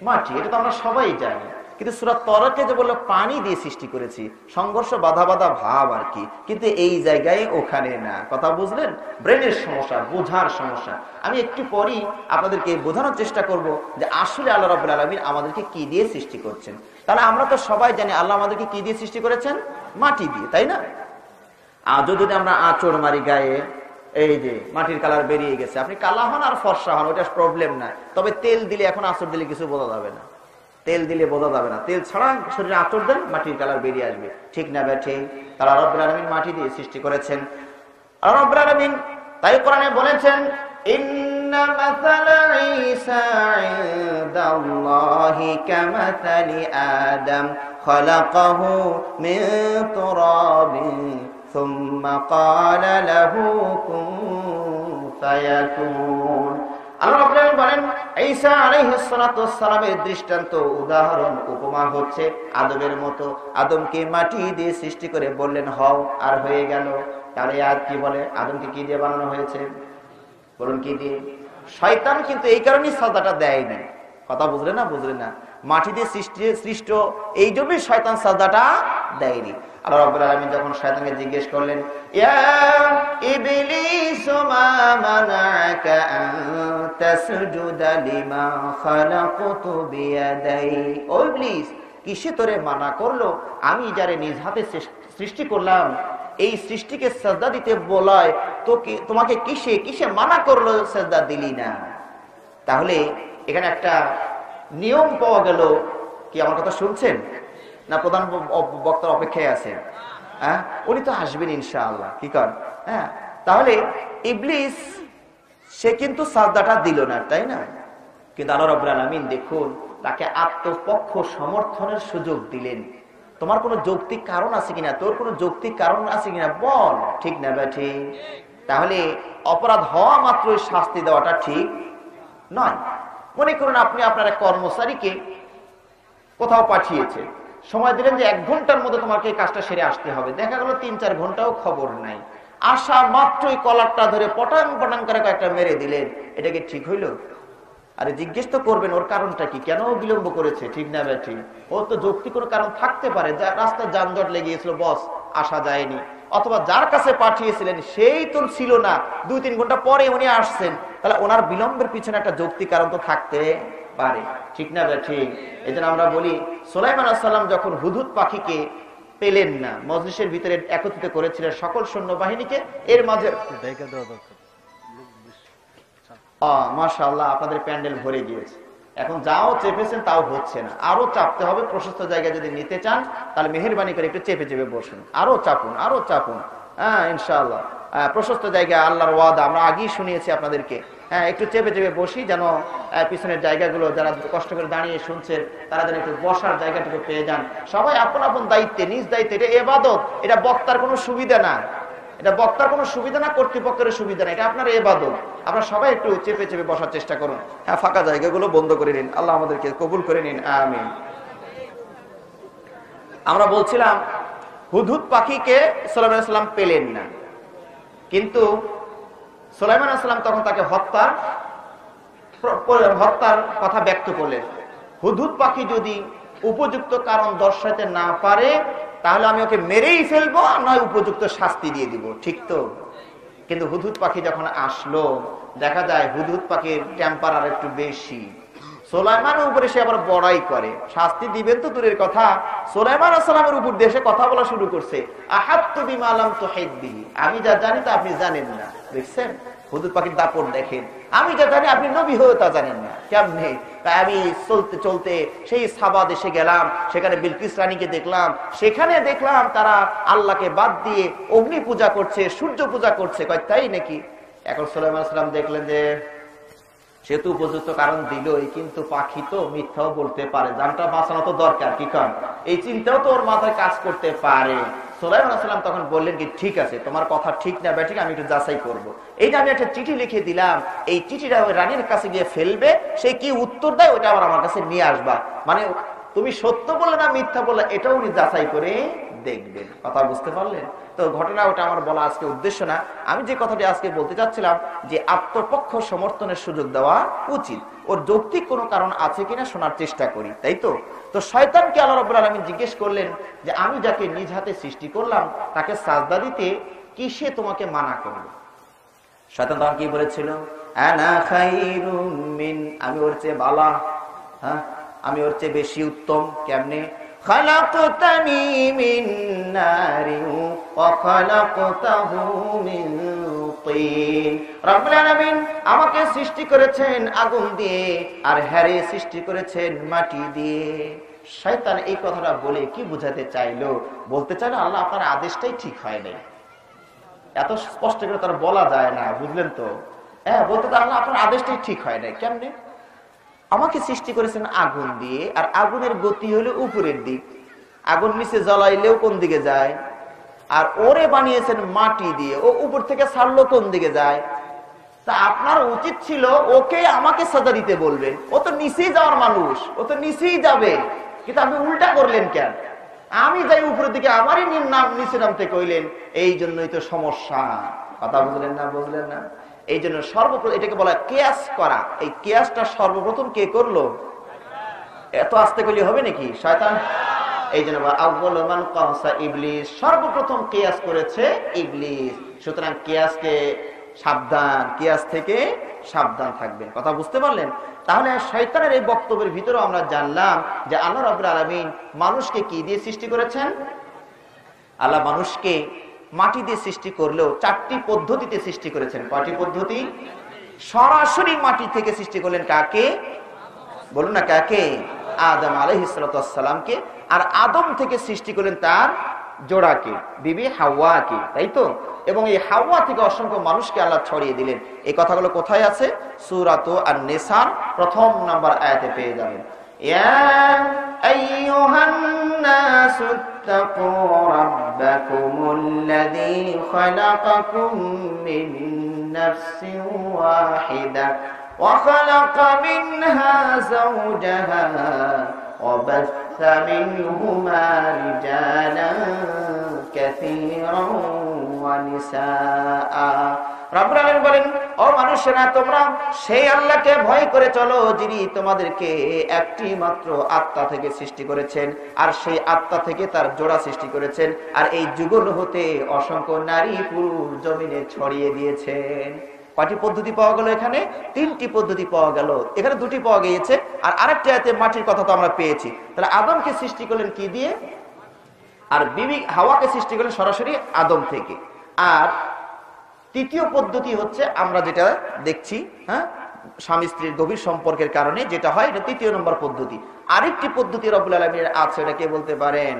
মাটি। এটা তো আমরা সবাই জানি, কিন্তু সূরা তরকে যে বললো পানি দিয়ে সৃষ্টি করেছি, সংঘর্ষ বাধা ভাব আর কি, কিন্তু এই জায়গায় ওখানে না। কথা বুঝলেন? ব্রেনের সমস্যা, বোঝার সমস্যা। আমি একটু পরই আপনাদেরকে বোঝানোর চেষ্টা করব যে আসলে আল্লাহ রাব্বুল আলামিন আমাদেরকে কি দিয়ে সৃষ্টি করছেন। তাহলে আমরা তো সবাই জানি আল্লাহ আমাদেরকে কি দিয়ে সৃষ্টি করেছেন? মাটি দিয়ে, তাই না? আজও যদি আমরা আঁচড় মারি গায়ে, এই যে মাটির কালার বেরিয়ে গেছে, আপনি কালা হন আর ফর্সা হন, ওটা প্রবলেম না। তবে তেল দিলে, এখন আঁচড় দিলে কিছু বোঝা যাবে না, তেল দিলে বোঝা যাবে না। তেল ছাড়া শরীরে আঁচড় দেন, মাটির কালার বেরিয়ে আসবে, ঠিক না ঠিক? তারা রব্বুল আলামিন মাটি দিয়ে সৃষ্টি করেছেন। আর রব্বুল আলামিন তাই কোরআনে বলেছেন, ইন্না মাসালা ঈসা ইনদাল্লাহি কামাসালি আদম খালাকাহু মিন তুরাবিন সুম্মা ক্বালা লাহু কুন ফায়াকুন। আল্লাহ রাব্বুল আলামিন বলেন ঈসা আলাইহিস সালাতু ওয়াস সালামের দৃষ্টান্ত, উদাহরণ, উপমা হচ্ছে আদমের মতো। আদমকে মাটি দিয়ে সৃষ্টি করে বললেন হও, আর হয়ে গেল। তাহলে আর কি বলে, আদমকে কি দিয়ে বানানো হয়েছে? বলুন কি দিয়ে? শয়তান কিন্তু এই কারণেই সাজদাটা দেয়নি। কথা বুঝলেন না? বুঝলেন না? মাটি দিয়ে সৃষ্ট, এই জন্যই শয়তান সাজদাটা দেয়নি। আল্লাহ রাব্বুল আলামিন যখন শয়তানকে জিজ্ঞেস করলেন, ইয়া ইবলিস মা মানাকা আন তাসজুদা লিমা খালাকতু বিয়াদাই, ও ইবলিস, কিসে তোরে মানা করলো আমি যারে নিজ হাতে সৃষ্টি করলাম এই সৃষ্টিকে সাজদা দিতে বলায় তোমাকে কিসে মানা করলো সাজদা দিলি না? তাহলে এখানে একটা নিয়ম পাওয়া গেল। কি আমার কথা শুনছেন না? প্রধান বক্তার অপেক্ষায় আছেন? হ্যাঁ, উনি তো আসবেন ইনশাআল্লাহ। কি কর? হ্যাঁ, তাহলে ইবলিস সে কিন্তু সাজদাটা দিল না, তাই না? কিন্তু আল্লাহ রাব্বুল আলামিন দেখুন তাকে আত্মপক্ষ সমর্থনের সুযোগ দিলেন। তোমার কোনো যৌক্তিক কারণ আছে কিনা, তোর কোনো যৌক্তিক কারণ আছে কিনা বল, ঠিক না ঠিক? তাহলে অপরাধ হওয়া মাত্রই শাস্তি দেওয়াটা ঠিক নয়। মনে করুন আপনি আপনার এক কর্মচারীকে কোথাও পাঠিয়েছে, সময় দিলেন যে 1 ঘন্টার মধ্যে তোমাকে এই কাজটা সেরে আসতে হবে, দেখা গেল 3-4 ঘন্টাও খবর নাই। আসা মাত্রই কলারটা ধরে পটাং পটাং করে কয়েকটা মেরে দিলেন, এটা কি ঠিক হইল? আরে জিজ্ঞেস তো করবেন ওর কারণটা কি, কেন বিলম্ব করেছে, ঠিক না ব্যাঠি? ওর তো যৌক্তিক কোনো কারণ থাকতে পারে, রাস্তায় যানজট লেগে গেছিল, বস আসা যায়নি, অথবা যার কাছে পাঠিয়েছিলেন সেই তো ছিল না, 2-3 ঘন্টা পরে উনি আসছেন, তাহলে ওনার বিলম্বের পিছনে একটা যৌক্তিক কারণ তো থাকতে পারে, ঠিক না ব্যাঠি? এই জন্য আমরা বলি সুলাইমান আলাইহিস সালাম যখন হুদহুদ পাখিকে পেলেন না, মজলিসের ভিতরে একত্রিত করেছিলেন সকল সৈন্যবাহিনীকে, এর মাঝে মাশাআল্লাহ আপনাদের প্যান্ডেল ভরে গিয়েছে, এখন যাও চেপেছেন তাও হচ্ছে না, আরো চাপতে হবে। প্রশস্ত জায়গায় যদি নিতে চান তাহলে মেহেরবানি করে একটু চেপে চেপে বসুন, আরো চাপুন, আরো চাপুন। হ্যাঁ ইনশাআল্লাহ প্রশস্ত জায়গায় আল্লাহর ওয়াদা আমরা আগেই শুনিয়েছি আপনাদেরকে। হ্যাঁ একটু চেপে চেপে বসি, যেন পিছনের জায়গাগুলো যারা কষ্ট করে দাঁড়িয়ে শুনছেন তারা যেন একটু বসার জায়গাটুকু পেয়ে যান। সবাই আপন আপন দায়িত্বে, নিজ দায়িত্বে, এটা ইবাদত, এটা বক্তার কোনো সুবিধা না, এটা বক্তার কোনো সুবিধা না, কর্তৃপক্ষের সুবিধা না, এটা আপনার ইবাদত। আপনারা সবাই একটু চেপে চেপে বসার চেষ্টা করুন। হ্যাঁ ফাঁকা জায়গাগুলো বন্ধ করে নিন, আল্লাহ আমাদেরকে কবুল করে নিন, আমিন। আমরা বলছিলাম হুদহুদ পাখিকে সুলাইমান আলাইহিস সালাম পেলেন না, কিন্তু সুলাইমান আলাইহিস সালাম তখন তাকে হত্যার কথা ব্যক্ত করলেন। হুদহুদ পাখি যদি উপযুক্ত কারণ দর্শাতে না পারে তাহলে আমি ওকে মেরেই ফেলবো, আর নয় উপযুক্ত শাস্তি দিয়ে দিব, ঠিক তো? কিন্তু হুদহুদ পাখি যখন আসলো দেখা যায় হুদহুদ পাখির টেম্পার আর একটু বেশি, সুলাইমানের উপরে সে আবার বড়াই করে, শাস্তি দিবেন তো দূরের কথা, সুলাইমান আলাইহিস সালামের উপর দিয়ে সে কথা বলা শুরু করছে, আহাত্তু বিমা লাম তুহিত বিহি, আমি যা জানি তা আপনি জানেন না। দেখছেন হুদহুদ পাখির দাপট দেখেন, আমি যা জানি আপনি নবী হয়ে তা জানেন না, কেমনে? তাই আমি চলতে চলতে সেই সাবা দেশে গেলাম, সেখানে বিলকিস রানীকে দেখলাম, সেখানে দেখলাম তারা আল্লাহকে বাদ দিয়ে অগ্নি পূজা করছে, সূর্য পূজা করছে। কয় তাই নাকি? এখন সুলাইমান আলাইহিস সালাম দেখলেন যে সে তো উপযুক্ত কারণ দিলই, কিন্তু পাখি তো মিথ্যাও বলতে পারে, জানটা বাঁচানো তো দরকার, কি কারণ এই চিন্তাও তো ওর মাথায় কাজ করতে পারে। সুলাইমান আলাইহিস সালাম তখন বললেন কি, ঠিক আছে তোমার কথা ঠিক না ব্যাঠিক আমি একটু যাচাই করব। এই যে আমি একটা চিঠি লিখে দিলাম, এই চিঠিটা ওই রানীর কাছে গিয়ে ফেলবে, সে কি উত্তর দেয় ওটা আবার আমার কাছে নিয়ে আসবা, মানে তুমি সত্য বললে না মিথ্যা বললে এটাও উনি যাচাই করে দেখবেন। কথা বুঝতে পারলেন তো? ঘটনা ওটা আমার বলা আজকে উদ্দেশ্য না, আমি যে কথাটি আজকে বলতে চাচ্ছিলাম যে আত্মপক্ষ সমর্থনের সুযোগ দেওয়া উচিত, ওর যৌক্তিক কোনো কারণ আছে কিনা শোনার চেষ্টা করি, তাই তো? তো শয়তানকে আল্লাহ রাব্বুল আলামিন জিজ্ঞেস করলেন যে আমি যাকে নিজ হাতে সৃষ্টি করলাম তাকে সাজদা দিতে কিসে তোমাকে মানা করলো? শয়তান তখন কি বলেছিল? আনা খায়রুম মিন, আমি ওর চেয়ে বালা, হ্যাঁ আমি ওর চেয়ে বেশি উত্তম। কেমনে? খালাকতানি মিন নারিন ওয়া খালাকতাহু মিন তিন, রব্বুল আলামিন আমাকে সৃষ্টি করেছেন আগুন দিয়ে, আর হ্যারে সৃষ্টি করেছেন মাটি দিয়ে। শয়তান এই কথাটা বলে কি বোঝাতে চাইলো? বলতে চাইলো আল্লাহ আপনার আদেশটাই ঠিক হয় নাই। এত স্পষ্ট করে তার বলা যায় না, বুঝলেন তো? হ্যাঁ বলতে তো আল্লাহ আপনার আদেশটাই ঠিক হয় নাই। কেমনে? আমাকে সৃষ্টি করেছেন আগুন দিয়ে, আর আগুনের গতি হলো উপরের দিক, আগুন নিচে জ্বলাইলেও কোন দিকে যায়, আর ওরে বানিয়েছেন মাটি দিয়ে, ও উপর থেকে ছাড়লো কোন দিকে যায়। তা আপনার উচিত ছিল ওকে আমাকে সাজা দিতে বলবেন, ও তো নিচেই যাওয়ার মানুষ, ও তো নিচেই যাবে, কিন্তু আপনি উল্টা করলেন কেন? আমি যাই উপরের দিকে, আমারই নিচে নামতে কইলেন, এই জন্যই তো সমস্যা। কথা বুঝলেন না? বুঝলেন না? এই জন্য সর্বপ্রথম এটাকে বলা কিয়াস করা, এই কিয়াসটা সর্বপ্রথম কে করলো? এত আস্তে করলে হবে নাকি? শয়তান। এই জন্য আউয়ালু মান কাসা ইবলিস, সর্বপ্রথম কিয়াস করেছে ইবলিস। সুতরাং কিয়াসকে সাবধান, কিয়াস থেকে সাবধান থাকবেন। কথা বুঝতে পারলেন? তাহলে শয়তানের এই বক্তব্যের ভিতরে আমরা জানলাম যে আল্লাহ রাব্বুল আলামিন মানুষকে কি দিয়ে সৃষ্টি করেছেন? আল্লাহ মানুষকে মাটি দিয়ে সৃষ্টি করলেও 4টি পদ্ধতিতে সৃষ্টি করেছেন। কয়টি পদ্ধতি? সরাসরি মাটি থেকে সৃষ্টি করলেন কাকে? বলুন না কাকে? আদম আলাইহিস সালাতু ওয়াস সালামকে। আর আদম থেকে সৃষ্টি করলেন তার জোড়াকে, বিবি হাওয়াকে, তাই তো? এবং এই হাওয়া থেকে অসংখ্য মানুষকে আল্লাহ ছড়িয়ে দিলেন। এই কথাগুলো কোথায় আছে? সূরাত আন-নিসার 1 নম্বর আয়াতে পেয়ে যাবেন। ইয়া আইয়ুহান নাসু ইত্তাকু রাব্বাকুমুল্লাযী খালাকাকুম মিন নাফসিন ওয়াহিদা ওয়া খালাকা মিনহা যাওজাহা ওয়া বাসসা মিনহুমা রিজালান কাসীরান ওয়া নিসাআ। রব্বুল আলামিন বলেন, ও মানুষেরা, তোমরা সেই আল্লাহকে ভয় করে চলো যিনি তোমাদেরকে একটি মাত্র আত্মা থেকে সৃষ্টি করেছেন, আর সেই আত্মা থেকে তার জোড়া সৃষ্টি করেছেন, আর এই যুগল হতে অসংখ্য নারী পুরুষ জমিনে ছড়িয়ে দিয়েছেন। কয়টি পদ্ধতি পাওয়া গেল? এখানে 3টি পদ্ধতি পাওয়া গেল, এখানে 2টি পাওয়া গিয়েছে, আর আরেকটি আয়াতে মাটির কথা তো আমরা পেয়েছি। তাহলে আদমকে সৃষ্টি করলেন কি দিয়ে? আর বিবি হাওয়াকে সৃষ্টি করলেন সরাসরি আদম থেকে। আর তৃতীয় পদ্ধতি হচ্ছে আমরা যেটা দেখছি, হ্যাঁ, স্বামী স্ত্রীর গভীর সম্পর্কের কারণে যেটা হয়, এটা 3য় নম্বর পদ্ধতি। আরেকটি পদ্ধতি রব্বুল আলামিনের আছে, এটা কে বলতে পারেন?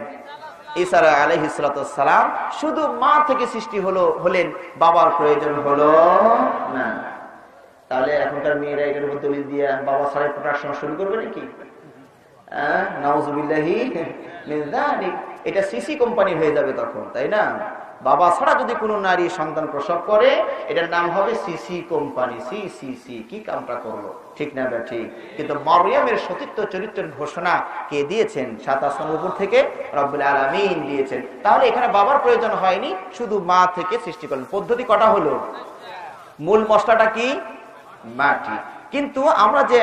ঈসা আলাইহিস সালাম শুধু মা থেকে সৃষ্টি হলেন, বাবার প্রয়োজন হলো না। তাহলে এখনকার মেয়েরা এটার উপর দলিল দিয়ে বাবা ছাড়া প্রোডাকশন শুরু করবে নাকি? নাউযুবিল্লাহি মিন যালিক। এটা সিসি কোম্পানি হয়ে যাবে তখন, তাই না? বাবা ছাড়া যদি কোনো নারী সন্তান প্রসব করে, এটার নাম হবে সিসি কোম্পানি। সিসি কি কামটা করলো, ঠিক না? ঠিক। কিন্তু মরিয়মের সতীত্ব চরিত্রের ঘোষণা কে দিয়েছেন? 7 আসমানের উপর থেকে রব্বুল আলামিন দিয়েছেন। তাহলে এখানে বাবার প্রয়োজন হয়নি, শুধু মা থেকে সৃষ্টি করলেন। পদ্ধতি কটা হলো? মূল মশলাটা কি? মাটি। কিন্তু আমরা যে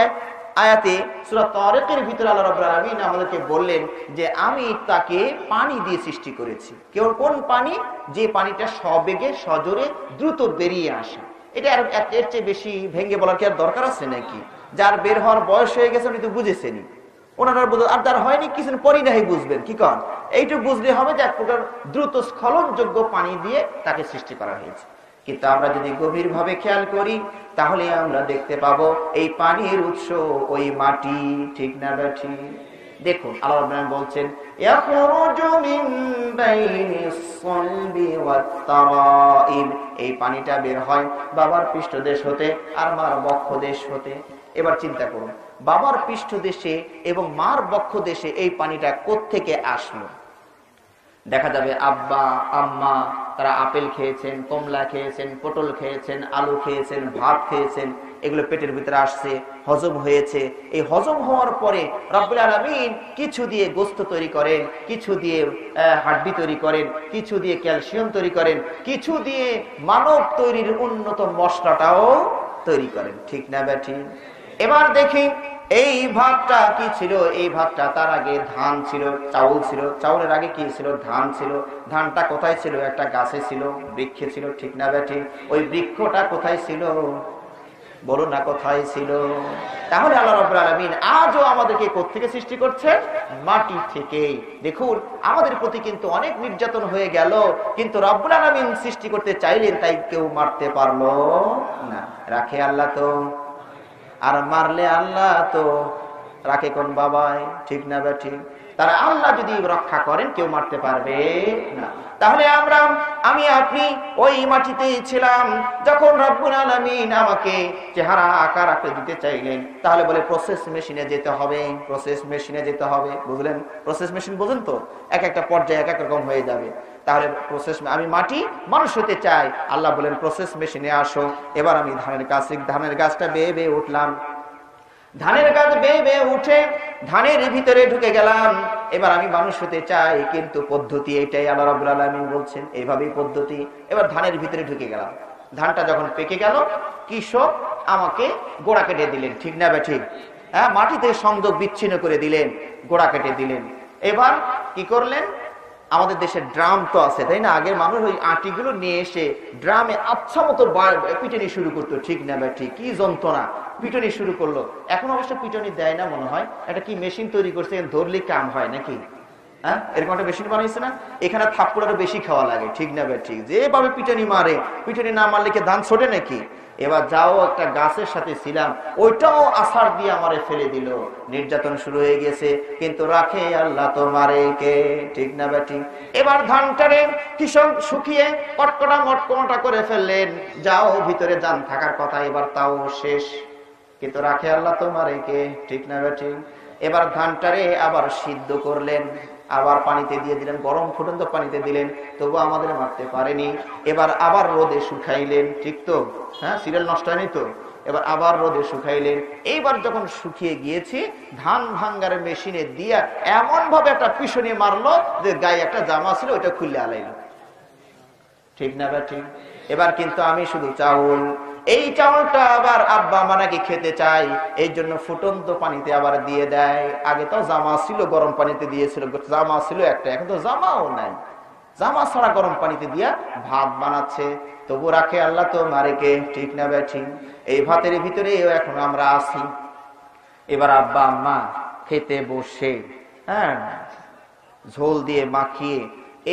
আয়াতে সূরা তারিকের ভিতরে আল্লাহ রাব্বুল আলামিন আমাদেরকে বললেন যে আমি তাকে পানি দিয়ে সৃষ্টি করেছি। কেবল কোন পানি? যে পানিটা সবেগে সজোরে দ্রুত বেরিয়ে আসে। এটা এর চেয়ে বেশি ভেঙে বলার কি আর দরকার আছে নাকি? যার বের হওয়ার বয়স হয়ে গেছে উনি তো বুঝেছেনই, ওনারা আর যার হয়নি কিছুদিন পরই নাহি বুঝবেন। কি কন? এইটুকু বুঝলে হবে যে এক প্রকার দ্রুত স্খলনযোগ্য পানি দিয়ে তাকে সৃষ্টি করা হয়েছে। কিন্তু আমরা যদি গভীর ভাবে খেয়াল করি, তাহলে আমরা দেখতে পাবো এই পানির উৎস ওই মাটি, ঠিক না বেঠি? দেখুন আল্লাহ রাব্বুল আলামিন বলছেন, ইয়াখরুজু মিন বাইনিস সালবি ওয়াত তারাইব, এই পানিটা বের হয় বাবার পৃষ্ঠদেশ হতে আর মার বক্ষদেশ হতে। এবার চিন্তা করুন, বাবার পৃষ্ঠদেশে এবং মার বক্ষদেশে এই পানিটা কোত্থেকে আসলো? দেখা যাবে আব্বা আম্মা তারা আপেল খেয়েছেন, কমলা খেয়েছেন, পটল খেয়েছেন, আলু খেয়েছেন, ভাত খেয়েছেন, এগুলো পেটের ভিতরে আসছে, হজম হয়েছে। এই হজম হওয়ার পরে রব্বুল আলামিন কিছু দিয়ে গোশত তৈরি করেন, কিছু দিয়ে হাড্ডি তৈরি করেন, কিছু দিয়ে ক্যালসিয়াম তৈরি করেন, কিছু দিয়ে মানব তৈরির উন্নত মশলাটাও তৈরি করেন, ঠিক না বেঠি? এবার দেখি এই ভাগটা কি ছিল? এই ভাগটা তার আগে ধান ছিল, চাউল ছিল, চাউলের আগে কি ছিল? ধান ছিল। ধানটা কোথায় ছিল? একটা গাছে ছিল, বৃক্ষে ছিল, ঠিক না বেঠি? ওই বৃক্ষটা কোথায় ছিল? বলো না কোথায় ছিল? তাহলে আল্লাহ রাব্বুল আলামিন আজও আমাদেরকে কোত্থেকে সৃষ্টি করছে? মাটি থেকেই। দেখুন আমাদের প্রতি কিন্তু অনেক নির্যাতন হয়ে গেল, কিন্তু রাব্বুল আলামিন সৃষ্টি করতে চাইলেন, তাই কেউ মারতে পারলো না। রাখে আল্লাহ তো, আর মারলে আল্লাহ তো রাখে কোন বাবাই, ঠিক না বেঠি? তারা আল্লাহ যদি রক্ষা করেন কেউ মারতে পারবে না। তাহলে আমি আপনি ওই মাটিতেই ছিলাম যখন রব্বুল আলামিন আমাকে চেহারা আকার আঁকড়ে দিতে চাইলেন। তাহলে বলে প্রসেস মেশিনে যেতে হবে, প্রসেস মেশিনে যেতে হবে। বুঝলেন? প্রসেস মেশিন বোঝেন তো? এক একটা পর্যায়ে এক এক রকম হয়ে যাবে। তাহলে প্রসেস, আমি মাটি মানুষ হতে চাই, আল্লাহ বলেন প্রসেস মেশিনে আসো। এবার আমি ধানের গাছটা বেয়ে বেয়ে উঠলাম, ধানের গাছ বেয়ে বেয়ে উঠে ধানের ভিতরে ঢুকে গেলাম। এবার আমি মানুষ হতে চাই, কিন্তু পদ্ধতি এটাই, আল্লাহ রাব্বুল আলামিন বলছেন এইভাবেই পদ্ধতি। এবার ধানের ভিতরে ঢুকে গেলাম, ধানটা যখন পেকে গেল, কৃষক আমাকে গোড়া কেটে দিলেন, ঠিক না বেঠিক? হ্যাঁ, মাটিতে সংযোগ বিচ্ছিন্ন করে দিলেন, গোড়া কেটে দিলেন। এবার কি করলেন? আমাদের দেশে ড্রাম তো আছে, তাই না? আগের মানুষ ওই আটিগুলো নিয়ে এসে ড্রামে আচ্ছা মতো পিটনি শুরু করতো, ঠিক না বেঠিক? কি যন্ত্রণা, পিটনি শুরু করলো। এখন অবশ্য পিটনি দেয় না মনে হয়, এটা কি মেশিন তৈরি করছে, ধরলে কাম হয় নাকি? হ্যাঁ, এরকম একটা মেশিন বানাইছে না? এখানে থাপ্পড় আরো বেশি খাওয়া লাগে, ঠিক না বেঠিক? যেভাবে পিটনি মারে, পিটনি না মারলে কি ধান ছোটে নাকি? এবার যাও একটা গাছের সাথে ছিলাম, ওইটাও আছাড় দিয়ে আমারে ফেলে দিল। নির্যাতন শুরু হয়ে গেছে, কিন্তু রাখে আল্লাহ তো মারে কে, ঠিক না বেঠিক? এবার ধানটারে কৃষক শুকিয়ে কটকটা মটকটা করে ফেললেন, যাও ভিতরে যান থাকার কথা, এবার তাও শেষ, কিন্তু রাখে আল্লাহ তো মারে কে, ঠিক না বেঠিক? এবার ধানটারে আবার সিদ্ধ করলেন, আবার পানিতে দিয়ে দিলেন, গরম ফুটন্ত পানিতে দিলেন, তবু আমাদের মারতে পারেনি। এবার আবার রোদে শুকাইলেন, ঠিক তো? হ্যাঁ, সিরিয়াল নষ্ট হয়নি তো? এবার আবার রোদে শুকাইলেন। এইবার যখন শুকিয়ে গিয়েছে, ধান ভাঙ্গার মেশিনে দিয়া এমন ভাবে একটা পিছনে মারলো যে গায়ে একটা জামা ছিল ওইটা খুললে আলাইলো, ঠিক না বেঠিক? এবার কিন্তু আমি শুধু চাউল, এই চাউলটা আবার আব্বা আম্মা নাকি খেতে চাই, এই জন্য ফুটন্ত পানিতে আবার দিয়ে দেয়। আগে তো জামা ছিল, গরম পানিতে দিয়েছিল, জামা ছিল একটা, এখন তো জামাও নাই, জামা ছাড়া গরম পানিতে দিয়া ভাত বানাচ্ছে। তবু রাখে আল্লাহ তো মারেকে, ঠিক না ব্যাঠিক? এই ভাতের ভিতরে এখন আমরা আছি। এবার আব্বা আম্মা খেতে বসে, হ্যাঁ, ঝোল দিয়ে মাখিয়ে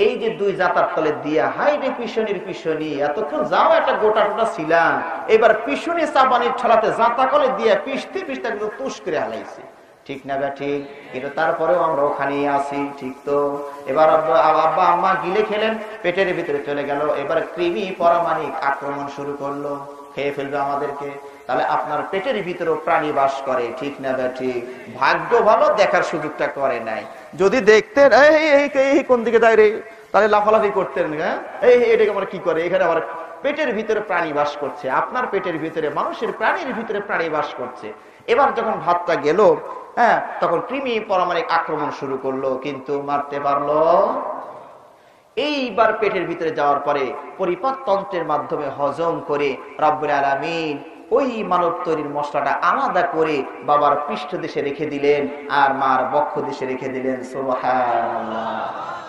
এই যে দুই জাতার তলে দিয়া, হাই রে পিছনের পিছনি, এতক্ষণ যাও একটা গোটা টোটা ছিলাম, এবার পিছনে চাপানির ছলাতে জাতা কলে দিয়া পিষতে পিষতে তুষ করে হালাইছে, ঠিক না ব্যাঠিক? কিন্তু তারপরেও আমরা ওখানেই আছি, ঠিক তো? এবার আব্বা আম্মা গিলে খেলেন, পেটের ভিতরে চলে গেল, এবার কৃমি পরামাণিক আক্রমণ শুরু করলো, খেয়ে ফেলবে আমাদেরকে। তাহলে আপনার পেটের ভিতরেও প্রাণী বাস করে, ঠিক না ব্যাঠিক? ভাগ্য ভালো দেখার সুযোগটা করে নাই, যদি দেখতেন এই কোন দিকে যায় রে, তাহলে লাফালাফি করতেন, হ্যাঁ এটাকে আমরা কি করে, এখানে আবার পেটের ভিতরে প্রাণী বাস করছে, আপনার পেটের ভিতরে মানুষের প্রাণীর ভিতরে প্রাণী বাস করছে। এবার যখন ভাতটা গেল, হ্যাঁ, তখন কৃমি পরমাণিক আক্রমণ শুরু করলো, কিন্তু মারতে পারলো। এইবার পেটের ভিতরে যাওয়ার পরে পরিপাক তন্ত্রের মাধ্যমে হজম করে রব্বুল আলামিন ওই মানব তৈরির মশলাটা আলাদা করে বাবার পৃষ্ঠ দেশে রেখে দিলেন আর মার বক্ষ দেশে রেখে দিলেন। সুবহানাল্লাহ।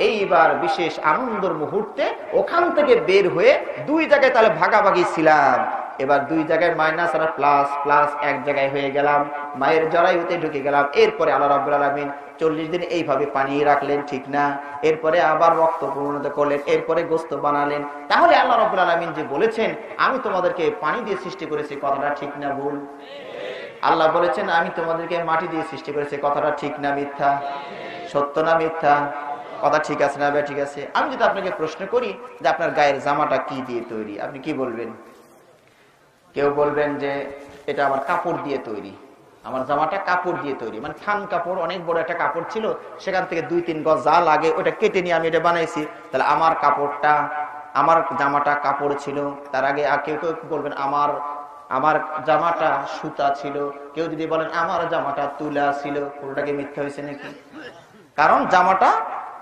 এইবার বিশেষ আনন্দের মুহূর্তে ওখান থেকে বের হয়ে দুই জায়গায় তাহলে ভাগাভাগি ছিলাম, এবার দুই জায়গায় মাইনাস আর প্লাস, প্লাস এক জায়গায় হয়ে গেলাম, মায়ের জরায়ুতে ঢুকে গেলাম। এরপরে আল্লাহ রাব্বুল আলামিন 40 দিন এইভাবে পানি রাখলেন, ঠিক না? এরপরে আবার রক্ত পরিণত করলেন, এরপরে গোশত বানালেন। তাহলে আল্লাহ রাব্বুল আলামিন যে বলেছেন আমি তোমাদেরকে পানি দিয়ে সৃষ্টি করেছি, কথাটা ঠিক না ভুল? আল্লাহ বলেছেন আমি তোমাদেরকে মাটি দিয়ে সৃষ্টি করেছি, কথাটা ঠিক না মিথ্যা? সত্য না মিথ্যা? কথা ঠিক আছে না? ঠিক আছে। আমি যদি আপনাকে প্রশ্ন করি যে আপনার গায়ের জামাটা কি দিয়ে তৈরি, আপনি কি বলবেন? কেউ বলবেন যে এটা আমার কাপড় দিয়ে তৈরি, আমার জামাটা কাপড় দিয়ে তৈরি, মানে থান কাপড়, অনেক বড় একটা কাপড় ছিল, সেখান থেকে 2-3 গজ যা লাগে ওটা কেটে নিয়ে আমি এটা বানাইছি, তাহলে আমার কাপড়টা, আমার জামাটা কাপড় ছিল। তার আগে কেউ কেউ বলবেন আমার জামাটা সুতা ছিল, কেউ যদি বলেন আমার জামাটা তুলা ছিল, পুরোটাকে মিথ্যা হয়েছে নাকি? কারণ জামাটা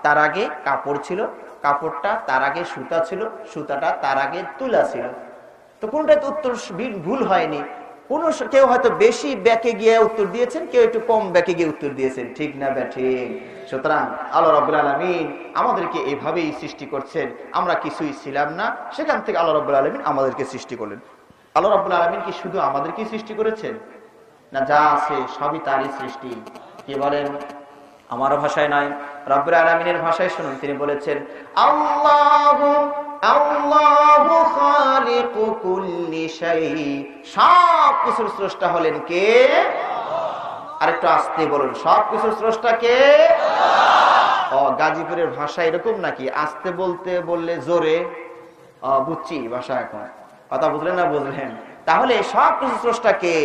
তার আগে কাপড় ছিল, কাপড়টা তার আগে সুতা ছিল, সুতাটা তার আগে তুলা ছিল, তো কোনটাতে উত্তর ভুল হয়নি। কেউ হয়তো বেশি ব্যাকে গিয়ে উত্তর দিয়েছেন, কেউ একটু কম ব্যাকে গিয়ে উত্তর দিয়েছেন, ঠিক না ব্যাঠিক? সুতরাং আল্লাহ রাব্বুল আলামিন আমাদেরকে এভাবেই সৃষ্টি করছেন, আমরা কিছুই ছিলাম না, সেখান থেকে আল্লাহ রাব্বুল আলামিন আমাদেরকে সৃষ্টি করলেন। আল্লাহ রাব্বুল আলামিন কি শুধু আমাদেরকেই সৃষ্টি করেছেন? না, যা আছে সবই তারই সৃষ্টি। কি বলেন? আমার ভাষায় নয়, রব্বুল আলামিনের ভাষায় শুনুন, তিনি বলেছেন আল্লাহু আল্লাহু খালিকু কুল্লি শাই, সব কিছুর স্রষ্টা হলেন কে? আরেকটু আস্তে বলুন, সব কিছুর স্রষ্টা কে? ও, গাজীপুরের ভাষা এরকম নাকি? আস্তে বলতে বললে জোরে? বুঝছি ভাষা, এখন কথা বুঝলেন না? বুঝলেন? তাহলে সব কিছুর স্রষ্টা কে?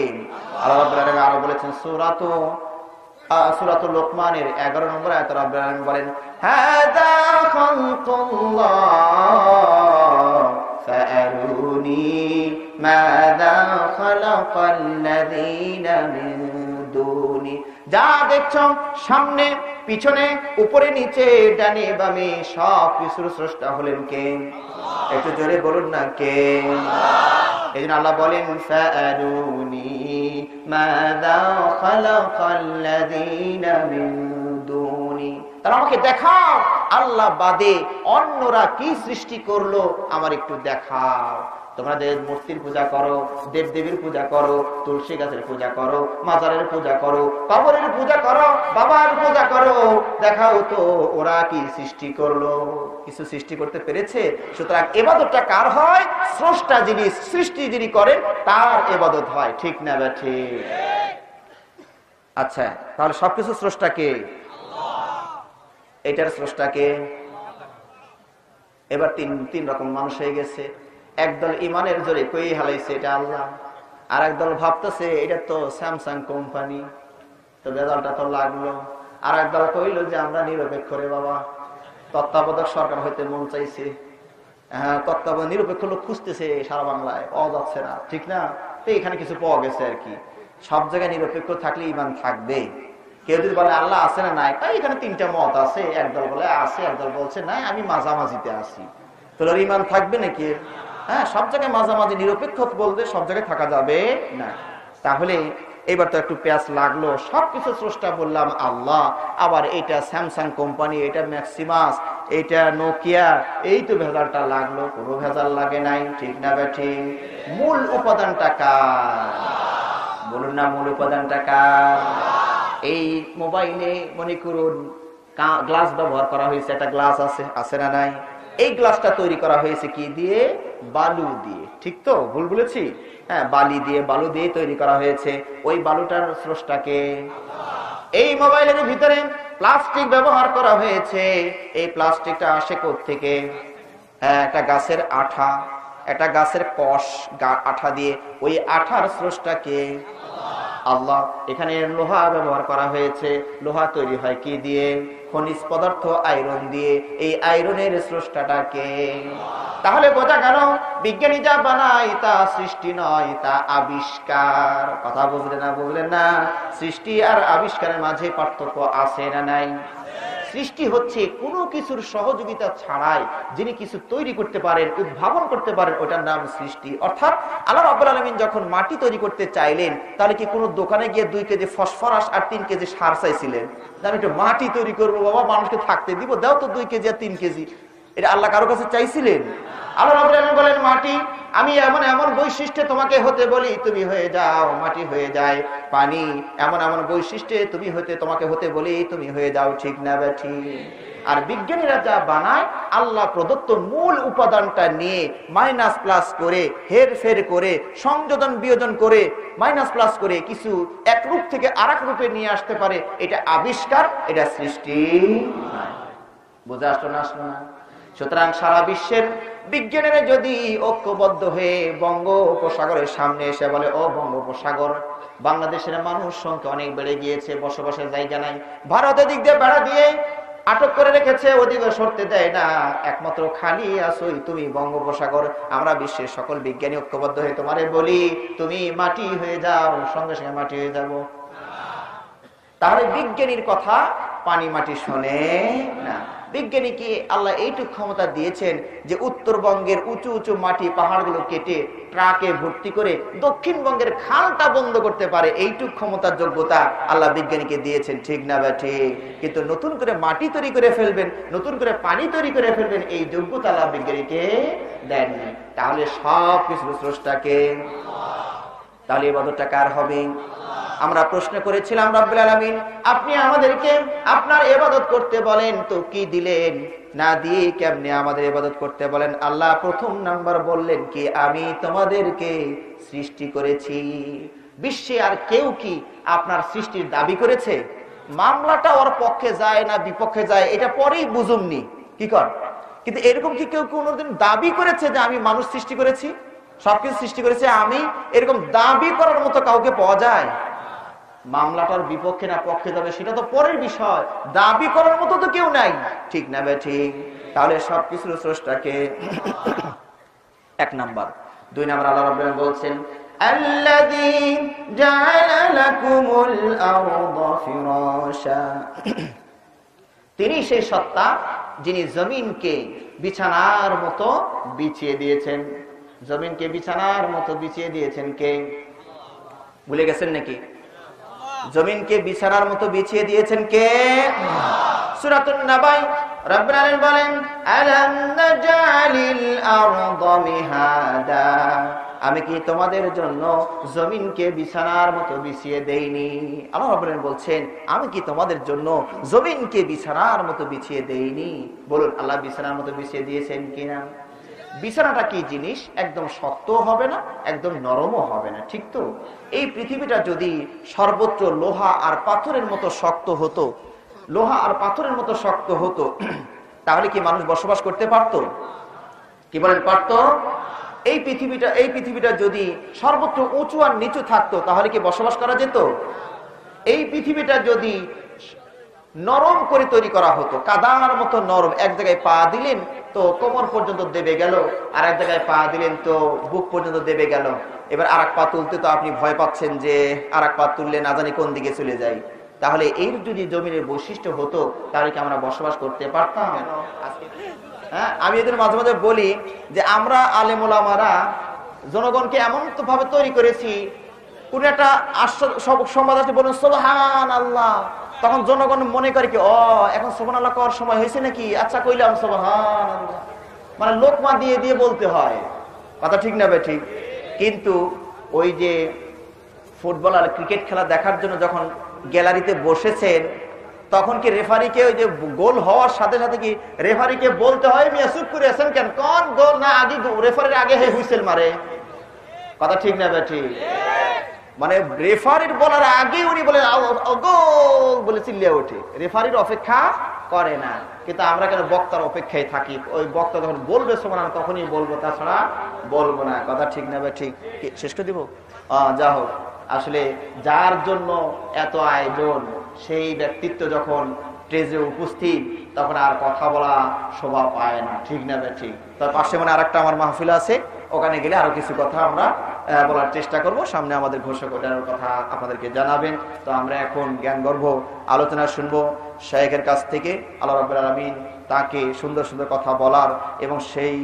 আল্লাহ রাব্বুল আলামিন আরো বলেছেন সূরাতুল লোকমানের 11 নম্বর আয়াতে রব্বুল আলামিন বলেন হাযা খালকুল্লাহ ফাআরুনি মাযা খালাকাল্লাযীনা মিন দুনি, যা দেখছো সামনে পিছনে উপরে নিচে ডানে বামে সব কিছুর স্রষ্টা হলেন কে? একটু জোরে বলুন না, কে? এইজন্য আল্লাহ বলেন ফাআরুনি মাযা খালাকাল্লাযীনা মিন দুনি, তারা আমাকে দেখাও আল্লাহ বাদে অন্যরা কি সৃষ্টি করলো, আমার একটু দেখাও। তোমরা মূর্তির পূজা করো, দেবদেবীর পূজা করো, তুলসী গাছের পূজা করো, মাজারের পূজা করো, কবরের পূজা করো, বাবার পূজা করো, দেখাও তো ওরা কি সৃষ্টি করলো, কিছু সৃষ্টি করতে পেরেছে? সুতরাং ইবাদতটা কার হয়? স্রষ্টা যিনি, সৃষ্টি যিনি করেন তার ইবাদত হয়, ঠিক না ঠিক? আচ্ছা, তাহলে সবকিছু স্রষ্টা কে? এটার স্রষ্টা কে? এবার তিন রকম মানুষ হয়ে গেছে। একদল ইমানের জোরে কই হালাইছে এটা আল্লাহ, আর একদল ভাবতেছে এটা তো স্যামসাং কোম্পানি, তো বেজালটা তো লাগলো। আর একদল কইল যে আমরা নিরপেক্ষ রে বাবা, তত্ত্বাবধায়ক সরকার হইতে মন চাইছে, হ্যাঁ তত্ত্বাবধায়ক নিরপেক্ষ লোক খুঁজতেছে সারা বাংলায়, পাওয়া যাচ্ছে না, ঠিক না? তো এখানে কিছু পাওয়া গেছে আর কি। সব জায়গায় নিরপেক্ষ থাকলে ইমান থাকবে। কেউ যদি বলে আল্লাহ আছে না নাই, তাই এখানে 3টা মত আছে, একদল বলে আছে, একদল বলছে নাই, আমি মাঝামাঝিতে আছি, তাহলে ইমান থাকবে নাকি? হ্যাঁ, সব জায়গায় মাঝামাঝি নিরপেক্ষ বলতে সব জায়গায় থাকা যাবে না। তাহলে এবার তো একটু পেঁয়াজ লাগলো, সবকিছু স্রষ্টা বললাম আল্লাহ, আবার এটা স্যামসাং কোম্পানি, এটা ম্যাক্সিমাস, এটা নোকিয়া, এই তো ভেজালটা লাগলো। কোনো ভেজাল লাগে নাই, ঠিক না বেঠিক? মূল উপাদানটা কার? বলুন না, মূল উপাদানটা কার? এই মোবাইলে মনে করুন গ্লাস ব্যবহার করা হয়েছে, একটা গ্লাস আছে না নাই? এই গ্লাসটা তৈরি করা হয়েছে কি দিয়ে? বালু দিয়ে, ঠিক তো? ভুল বলেছি? হ্যাঁ, বালু দিয়ে তৈরি করা হয়েছে। ওই বালুটার স্রষ্টাকে। এই মোবাইলের ভিতরে প্লাস্টিক ব্যবহার করা হয়েছে, এই প্লাস্টিকটা আসে কোত্থেকে? হ্যাঁ, একটা গাছের আঠা, একটা গাছের কষ আঠা দিয়ে, ওই আঠার স্রষ্টাকে আল্লাহ। এখানে লোহা ব্যবহার করা হয়েছে, লোহা তৈরি হয় কি দিয়ে? খনিজ পদার্থ আয়রন দিয়ে, এই আয়রনের স্রষ্টাটাকে। তাহলে বোঝা গেল বিজ্ঞানী যা বানায় তা সৃষ্টি নয়, তা আবিষ্কার। কথা বুঝলেন না? সৃষ্টি আর আবিষ্কারের মাঝে পার্থক্য আছে না নাই? সৃষ্টি হচ্ছে কোনো কিছুর সহযোগিতা ছাড়াই যিনি কিছু তৈরি করতে পারেন, উদ্ভাবন করতে পারেন, ওটার নাম সৃষ্টি। অর্থাৎ আল্লাহ রাব্বুল আলামিন যখন মাটি তৈরি করতে চাইলেন, তাহলে কি কোনো দোকানে গিয়ে 2 কেজি ফসফরাস আর 3 কেজি সার চাইছিলেন? আমি একটু মাটি তৈরি করবো বাবা, মানুষকে থাকতে দিব, দাও তো 2 কেজি আর 3 কেজি। এটা আল্লাহ কারো কাছে চাইছিলেন? আল্লাহ রাব্বুল আলামিন বলেন, মাটি আমি এমন এমন বৈশিষ্ট্যে তোমাকে হতে বলি, তুমি হয়ে যাও, মাটি হয়ে যায়। পানি এমন এমন বৈশিষ্ট্যে তোমাকে হতে বলি, তুমি হয়ে যাও, ঠিক না বেঠিক? আর বিজ্ঞানীরা যা বানায়, আল্লাহ প্রদত্ত মূল উপাদানটা নিয়ে মাইনাস প্লাস করে, হেরফের করে, সংযোজন বিয়োজন করে, মাইনাস প্লাস করে কিছু এক রূপ থেকে আরেক রূপে নিয়ে আসতে পারে। এটা আবিষ্কার, এটা সৃষ্টি। বুঝে আসলো না? সুতরাং সারা বিশ্বের বিজ্ঞানীরা যদি ঐক্যবদ্ধ হয়ে বঙ্গোপসাগরের সামনে এসে বলে, ও বঙ্গোপসাগর, বাংলাদেশের মানুষ সংখ্যা অনেক বেড়ে গিয়েছে, বসবাসের জায়গা নাই, ভারতের দিক দিয়ে বেড়া দিয়ে আটক করে রেখেছে, ওদিকে সরতে দেয় না, একমাত্র খালি আসোই তুমি বঙ্গোপসাগর। আমরা বিশ্বের সকল বিজ্ঞানী ঐক্যবদ্ধ হয়ে তোমারে বলি, তুমি মাটি হয়ে যাও, সঙ্গে সঙ্গে মাটি হয়ে যাব। তাহলে বিজ্ঞানীর কথা পানি মাটি শোনে না। বিজ্ঞানীকে আল্লাহ এইটুক ক্ষমতা দিয়েছেন যে উত্তরবঙ্গের উঁচু উঁচু মাটি পাহাড়গুলো কেটে ট্রাকে ভর্তি করে দক্ষিণবঙ্গের খালটা বন্ধ করতে পারে। এইটুক ক্ষমতার যোগ্যতা আল্লাহ বিজ্ঞানীকে দিয়েছেন, ঠিক না ঠিক? কিন্তু নতুন করে মাটি তৈরি করে ফেলবেন, নতুন করে পানি তৈরি করে ফেলবেন, এই যোগ্যতা আল্লাহ বিজ্ঞানীকে দেননি। তাহলে সব কিছু স্রষ্টাকে। তাহলে ইবাদতটা কার হবে? আমরা প্রশ্ন করেছিলাম, রব্বুল আলামিন আপনি আমাদেরকে আপনার ইবাদত করতে বলেন তো কি দিলেন? না দিয়ে কেমনে আমাদের ইবাদত করতে বলেন? আল্লাহ প্রথম নাম্বার বললেন কি, আমি তোমাদেরকে সৃষ্টি করেছি। বিশ্বে আর কেউ কি আপনার সৃষ্টির দাবি করেছে? মামলাটা ওর পক্ষে যায় না বিপক্ষে যায়, এটা পরেই বুঝুমনি, কি কর। কিন্তু এরকম কি কেউ কোনোদিন দাবি করেছে যে আমি মানুষ সৃষ্টি করেছি, সবকিছু সৃষ্টি করেছে আমি? এরকম দাবি করার মতো কাউকে পাওয়া যায়? মামলাটার বিপক্ষে না পক্ষে যাবে সেটা তো পরের বিষয়, দাবি করার মতো তো কেউ নাই, ঠিক না বেঠিক? তাহলে সবকিছুর স্রষ্টাকে। 1 নাম্বার। 2 নাম্বার আল্লাহ রাব্বুল আলামিন বলছেন, আল্লাযী জাআলা লাকুমুল আরদা ফিরাশা, তিনি সেই সত্তা যিনি জমিনকে বিছানার মতো বিছিয়ে দিয়েছেন। জমিনকে বিছানার মতো বিছিয়ে দিয়েছেন কে? ভুলে গেছেন নাকি? জমিনকে বিছানার মতো বিছিয়ে দিয়েছেন কে? সূরাতুন নাবাই রব্বুল আলামিন বলেন, আলাম নাজালিল আরদা মিহাদা, আমি কি তোমাদের জন্য জমিনকে বিছানার মতো বিছিয়ে দেইনি? আল্লাহ রাব্বুল আলামিন বলছেন, আমি কি তোমাদের জন্য জমিনকে বিছানার মতো বিছিয়ে দেইনি? বলুন, আল্লাহ বিছানার মতো বিছিয়ে দিয়েছেন কিনা? বিছানাটা কি জিনিস? একদম শক্ত হবে না, একদম নরমও হবে না, ঠিক তো? এই পৃথিবীটা যদি সর্বত্র লোহা আর পাথরের মতো শক্ত হতো, লোহা আর পাথরের মতো শক্ত হতো, তাহলে কি মানুষ বসবাস করতে পারতো? কি বলেন, পারতো? এই পৃথিবীটা যদি সর্বত্র উঁচু আর নিচু থাকতো, তাহলে কি বসবাস করা যেত? এই পৃথিবীটা যদি নরম করে তৈরি করা হতো, কাদার মতো নরম, এক জায়গায় পা দিলেন তো কোমর পর্যন্ত দেবে গেল, আর এক জায়গায় পা দিলেন তো বুক পর্যন্ত দেবে গেল। এবার আর এক পা তুলতে তো আপনি ভয় পাচ্ছেন যে আর এক পা তুললে না জানি কোন দিকে চলে যায়। তাহলে এর যদি জমিনের বৈশিষ্ট্য হতো তাহলে কি আমরা বসবাস করতে পারতাম? হ্যাঁ, আমি এদের মাঝে মাঝে বলি যে আমরা আলেম ওলামারা জনগণকে এমন ভাবে তৈরি করেছি, কোন একটা সংবাদ আসলে বলুন সুবহানাল্লাহ, তখন জনগণ মনে করে কি ও এখন সুবহানাল্লাহ করার সময় হয়েছে নাকি, আচ্ছা কইলাম সুবহানাল্লাহ, মানে লোকমা দিয়ে দিয়ে বলতে হয়। কথা ঠিক না ঠিক? কিন্তু ওই যে ফুটবল আর ক্রিকেট খেলা দেখার জন্য যখন গ্যালারিতে বসেছেন, তখন কি রেফারিকে ওই যে গোল হওয়ার সাথে সাথে কি রেফারিকে বলতে হয় মিয়া চুপ করে আছেন কেন, কোন গোল না আগে রেফারির আগে হুইসেল মারে? কথা ঠিক না ঠিক? মানে রেফারির বলার আগে উনি বলে গোল বলে চিল্লিয়ে ওঠে, রেফারির অপেক্ষা করে না। কিন্তু আমরা কেন বক্তার অপেক্ষায় থাকি, ওই বক্তা যখন বলবে সুবহানাল্লাহ তখনই বলবো, তাছাড়া বলবো না। কথা ঠিক না ঠিক? শেষ করে দিব। যা হোক, আসলে যার জন্য এত আয়োজন সেই ব্যক্তিত্ব যখন স্টেজে উপস্থিত তখন আর কথা বলা শোভা পায় না। ঠিক না ঠিক? তার পাশে মানে আরেকটা আমার মাহফিল আছে, ওখানে গেলে আরো কিছু কথা আমরা বলার চেষ্টা করব। সামনে আমাদের ঘোষণার কথা আপনাদেরকে জানাবেন। তো আমরা এখন জ্ঞান গর্ভ আলোচনা শুনবো শাইখের কাছ থেকে। আল্লাহ রাব্বুল আলামিন তাকে সুন্দর সুন্দর কথা বলার এবং সেই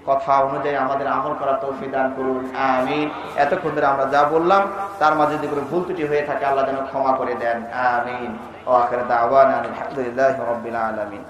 কথা অনুযায়ী আমাদের আমল করার তৌফিক দান করুন, আমিন। এতক্ষণ ধরে আমরা যা বললাম তার মাঝে যদি কোনো ভুল ত্রুটি হয়ে থাকে আল্লাহ যেন ক্ষমা করে দেন, আমিন। ওয়া আখিরু দাওয়ানা আলহামদুলিল্লাহি রাব্বিল আলামিন।